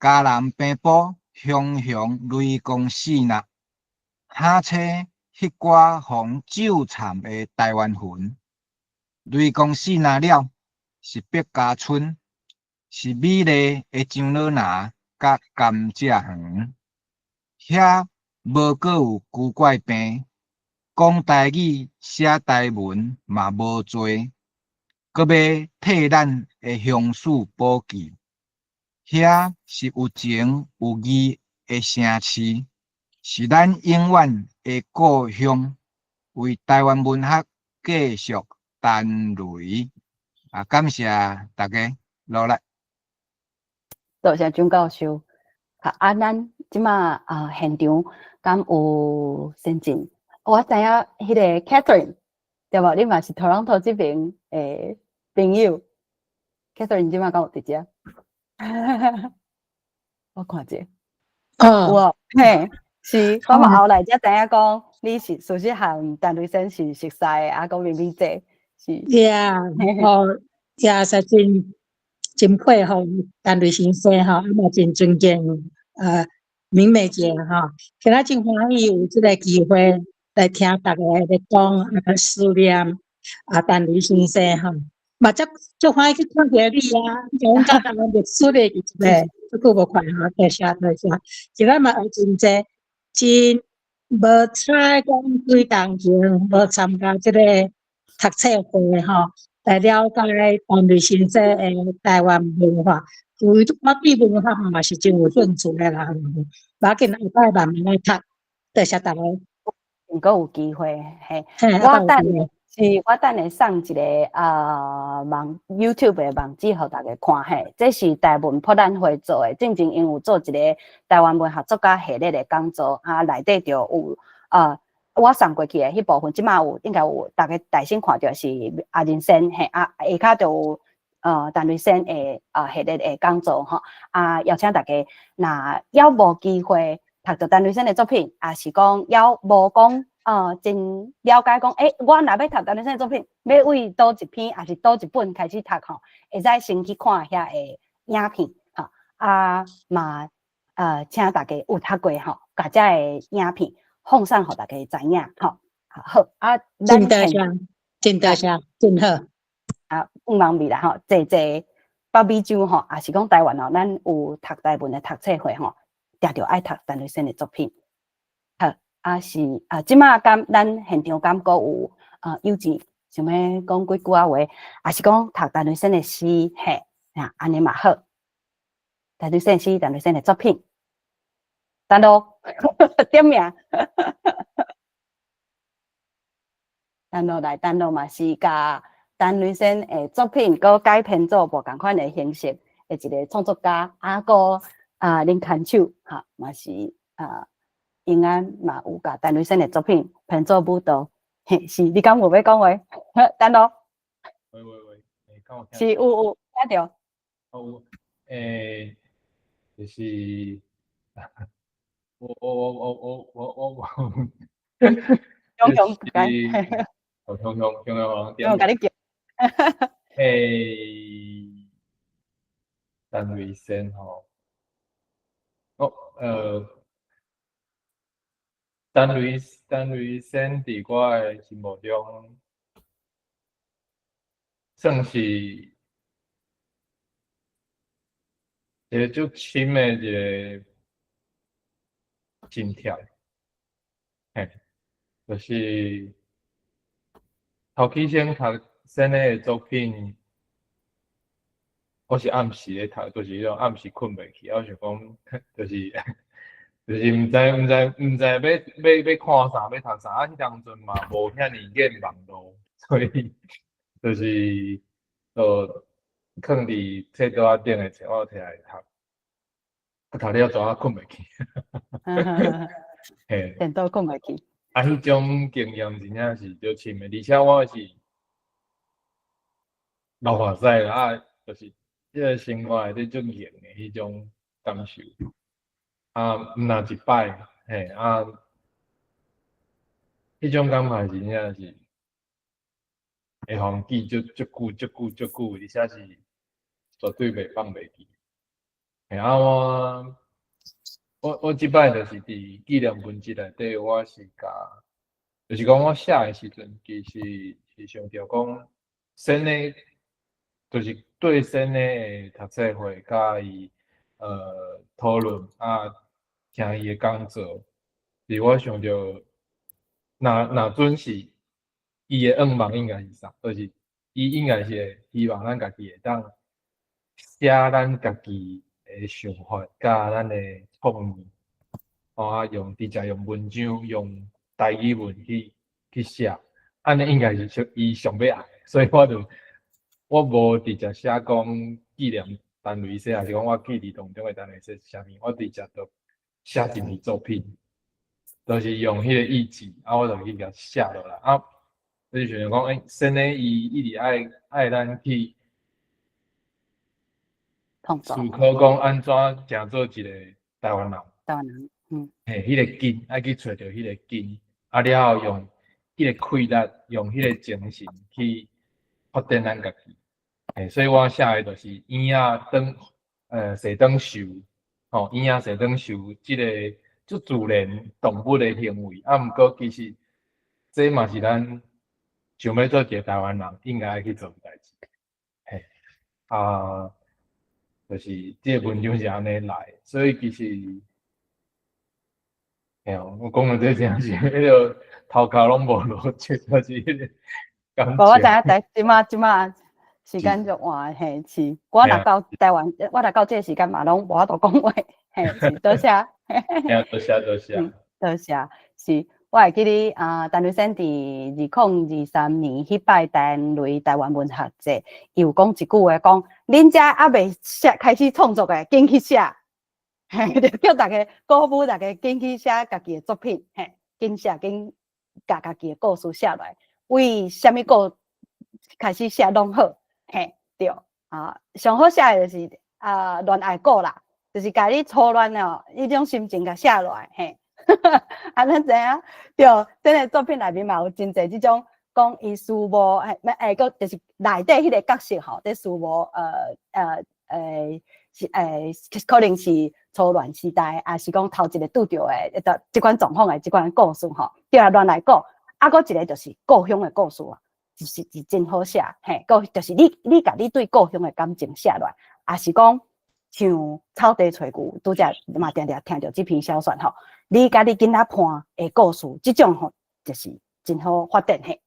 嘉南平埔熊熊雷公死那，下车迄寡红酒惨的台湾魂，雷公死那了，是百家村。是美丽的樟脑拿甲甘蔗园，遐无阁有古怪病，讲台语写台文嘛无多，阁要替咱的乡属保记。遐是有情有义的城市，是咱永远的故乡。为台湾文学继续陈雷感谢大家努力。多谢蒋教授。咱即马现场敢有先进？我知影迄个 Catherine 对无？你嘛是 Toronto 这边诶朋友 ，Catherine 即马敢有伫遮？我看者。有嘿，是我嘛后来才知影讲，你是属实和陈雷先是熟悉的，讲明明姐是。也是真佩服陈雷先生嘛真尊敬明美姐今仔真欢喜有这个机会来听大家来讲思念陈雷先生嘛足欢喜去看到你讲到台湾历史的一个足久无看多谢。今仔嘛有真济真无彩讲对当前无参加这个读册会来了解陈雷先生的台湾文化，我对文化嘛是真有兴趣的啦。我今下摆慢慢来读，多谢大家。如果有机会，我等下送一个网 YouTube 的网址，互大家看这是台文博览会做的，正因有做一个台湾文学作家系列的讲座内底就有我送过去的迄部分，即马有应该有大家大先看到是阿仁先下骹就有陈雷先的系列的讲座邀请大家若要无机会读到陈雷先的作品，也是讲要无讲真了解讲，我若要读陈雷先的作品，要为倒一篇还是倒一本开始读会使先去看遐的影片嘛请大家有读过甲遮的影片。放上互大家知影，好，真多谢，真好。毋茫味啦，坐北美洲也是讲台湾咱有读台文的读册会定着爱读陈雷先的作品。是即马咱现场敢阁有幼稚想要讲几句话，也是讲读陈雷先的诗，安尼嘛好。陈雷先诗，陈雷先的作品。单独点名，单独嘛是甲陈雷先的作品佮改编做无共款的形式的一个创作家，佮林牵手嘛是永安嘛有甲陈雷先的作品编做舞蹈，是你敢有要讲话？单独，是有听到？就是。我雄甲你叫，陈雷先陈雷先伫我的心目中，算是一个足深的一个。真忝，就是头起先读先的作品，我是暗时咧读，就是迄种暗时困袂去，我想讲，就是就是毋知要看啥，要读啥，迄当阵嘛无遐尼见网络，所以就是囥伫册桌仔顶诶册，我摕来读，读了早仔困袂去。嘿，电脑困袂去。迄种经验真正是足深诶，而且我是老话使啦，就是即个生活内底足闲诶迄种感受。毋若一摆，嘿迄种感觉真正是会互记足久，而且是绝对袂放袂记。嘿我即摆就是伫纪念文集内底，我是就是讲我写诶时阵，其实是想着讲，先诶，就是对先诶读册会甲伊讨论听伊诶讲座，是我想着，若准是伊诶愿望应该是啥？就是伊应该是会希望咱家己会当写咱家己诶想法，甲咱诶创意，直接用文章用台语文去写，安尼应该是伊上要爱，所以我无直接写讲纪念陈雷生，还是讲我记忆当中诶陈雷生是啥物，我直接就写进去作品，就是用迄个意志，我就去甲写落来就是想讲，先诶伊一直爱咱去思考讲安怎成做一个台湾人。嘿，迄个根爱去找着迄个根，了后用迄个气力，用迄个精神去发展咱家己。嘿，所以我写诶就是婴仔坐等受，婴仔坐等受，即个足自然动物诶行为。毋过其实这嘛是咱想要做一个台湾人应该爱去做诶代志。嘿，就是即个文章是安尼来，所以其实。我讲到这真是迄个头壳拢无落去，就是迄个感觉。我知影，即马时间就晚，嘿，是。我若到台湾，我若到这个时间嘛，拢无法度讲话，嘿，是多谢。多谢。多谢，是。我会记哩陈雷生伫2023年迄摆台湾文学节，伊有讲一句话，讲恁遮还未开始创作诶，紧去写。嘿，就叫大家鼓舞大家紧去写家己的作品，嘿，紧写紧甲家己的故事写来，为虾米故开始写拢好，嘿，对上好写的就是恋爱故啦，就是家己初恋哦，迄种心情甲写落来，嘿，咱知影，对，真个作品内面嘛有真侪即种讲伊事无个就是内底迄个角色吼，伫事无可能是初恋时代，还是讲头一个拄着诶，即款状况诶，即款故事吼，叫来乱来讲，搁一个就是故乡诶故事啊，是真好写，嘿，就是你甲你对故乡诶感情写落来，也是讲像草地找牛，拄则嘛定定听着即篇小说吼，你甲你囡仔伴诶故事，即种吼就是真好发展嘿。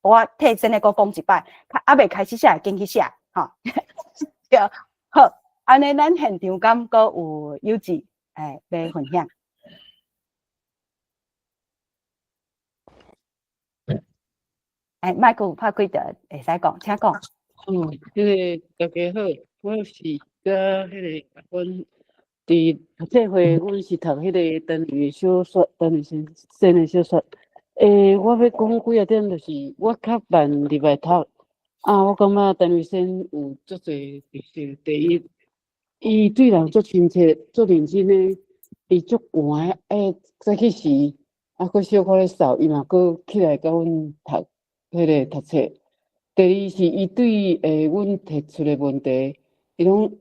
我替先个讲一摆，还未开始写，紧去写吼，对，好。安尼，咱现场敢阁有志要分享？麦克拍开着，会使讲，请讲。迄个大家好，我是甲迄个阮伫读册会，阮是读迄个陈雷小说，陈雷先的小说。我要讲几啊点，就是我较慢入来读我感觉陈雷先有足侪特色。第一。伊对人足亲切，足认真诶。伊足寒早起时，佫小可咧扫，伊嘛佫起来甲阮读迄个读册。第二是伊对阮提出诶问题，伊拢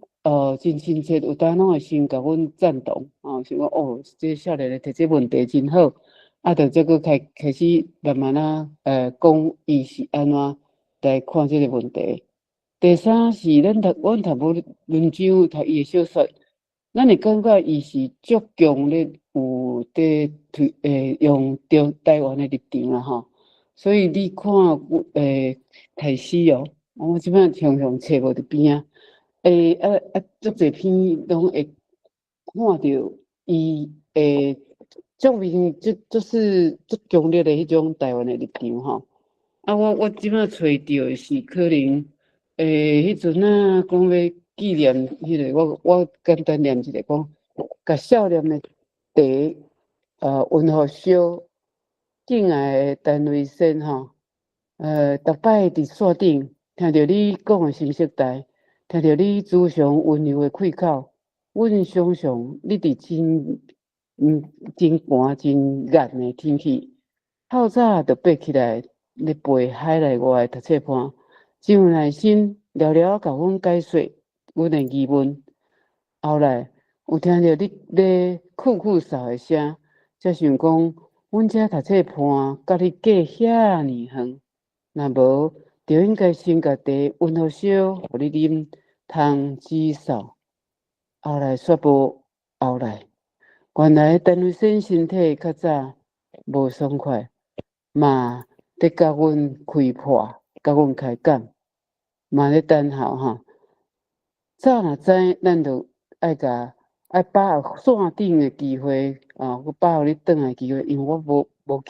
真亲切，有当拢会先甲阮赞同，想讲这少年诶提这问题真好，就则佫开始慢慢讲伊是安怎来看这个问题。第三是阮读无文章，读伊诶小说，咱会感觉伊是足强烈有用着台湾诶立场啦吼。所以你看开始我即摆常常找无伫边足侪篇拢会看着伊足明就是足强烈的迄种台湾的立场吼。啊，我即摆找着的是可能，迄阵啊，讲要纪念迄个，我简单念一个讲，甲少年的茶，温和烧，敬爱的陈瑞生吼，逐摆伫线顶听着你讲的心色台，听着你慈祥温柔的开口，阮想象你伫真寒真热的天气，透早就爬起来。咧背海内外的读册盘，真有耐心，了了甲阮解说阮的疑问。后来有听着你咧酷酷嗽的声，才想讲，阮遮读册盘甲你隔遐尼远，若无就应该先甲茶温好烧，互你啉，通止嗽。后来煞无后来，原来陈瑞生身体较早无爽快，嘛。咧甲阮开破，甲阮开讲，嘛咧等候吼。早若知，咱就爱把握线顶的机会，我把握你转来机会，因为我无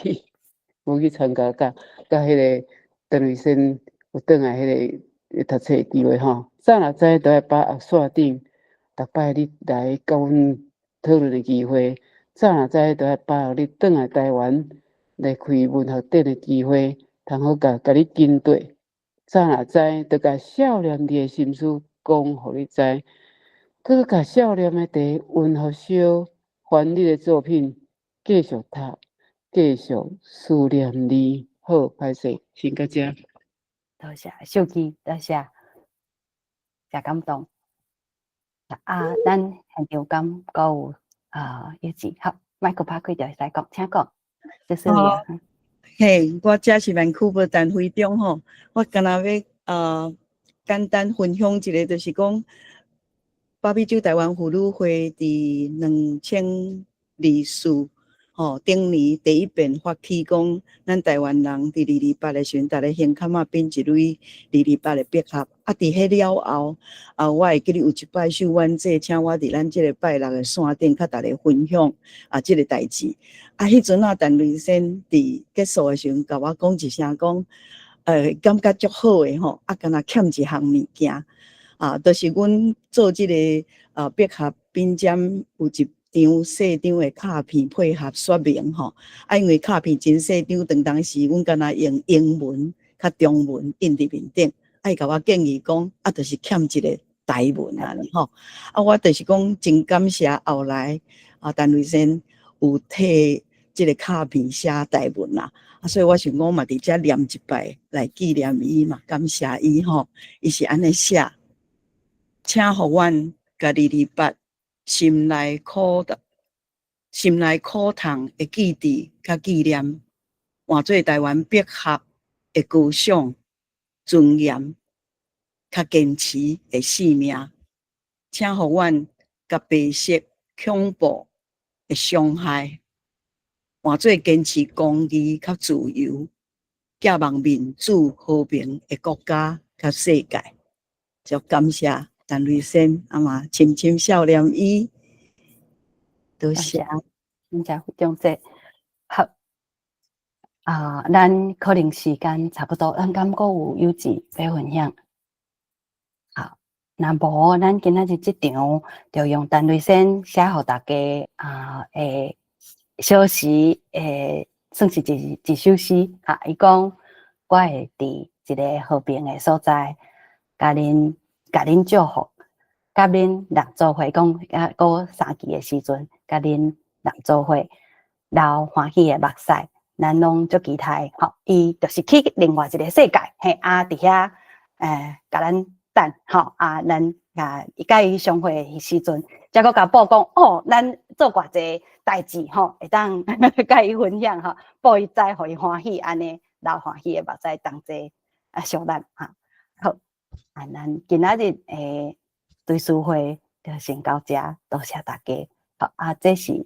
去参加甲迄个陈瑞生有转来迄个读册的机会吼。早若知，就爱把握线顶，逐摆你来甲阮讨论的机会。早若知，就爱把握你转来台湾。来开文学展的机会，通好甲你跟对。早若知，就甲少年你的心思讲，互你知。佮甲少年的茶温和烧，还你的作品继续读，继续思念你。好，歹势，先到这。多谢秀姬，多谢，真感动。咱现场感阁有叶子，好，麦克拍开就会使讲，请讲。嘿，我这是万区无单会中吼，我敢若要简单分享一个，就是讲巴比酒台湾妇女会伫2024吼顶年第一遍发起讲，咱台湾人伫228的时阵，逐个胸坎仔编一蕊228的笔盒。啊，伫迄了后，我会记得有一摆秀婉姐请我伫咱即个拜六的线顶，甲逐个分享即个代志。迄阵陈瑞生伫结束的时阵，甲我讲一声讲，感觉足好诶吼，敢若欠一项物件，就是阮做即个笔盒边尖有一张细张的卡片配合说明吼，因为卡片真细张，当时阮敢若用英文较中文印伫面顶，甲我建议讲，就是欠一个台文安尼吼，我就是讲真感谢后来陈瑞生有替即个卡片写台文啦，所以我想讲嘛，伫遮念一摆来纪念伊嘛，感谢伊吼，伊是安尼写，请互阮甲228。心内苦痛的记忆甲纪念，换做台湾笔盒的高尚、尊严、较坚持的性命，请互阮甲白色恐怖的伤害，换做坚持公义较自由、寄望民主和平的国家甲世界。就感谢。陈瑞生嘛，深深少年伊，多谢，真正非常多。好，咱可能时间差不多，咱敢阁有友志要分享。好，若无咱今仔日即场就用陈瑞生写互大家小诗算是一首诗。伊讲我会伫一个和平的所在，甲恁祝福，甲恁人做伙讲，过3期的时阵，甲恁人做伙流欢喜的目屎，咱拢足期待。吼，伊就是去另外一个世界，伫遐甲咱等，吼咱甲伊相会的时阵，才阁甲报讲，咱做偌济代志，吼，会当甲伊分享，吼，报伊知，互伊欢喜，安尼流欢喜的目屎，同齐相咱，好。咱今仔日追思会就先到这，多谢大家。好这是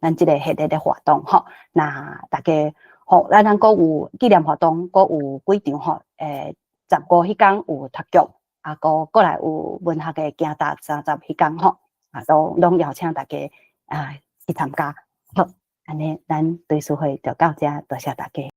咱这个系列的活动吼。那大家吼，咱阁有纪念活动，阁有几场吼，15迄天有读剧，过来有文学的行达30迄天吼，拢邀请大家去参加。好，安尼咱对书会就到这，多谢大家。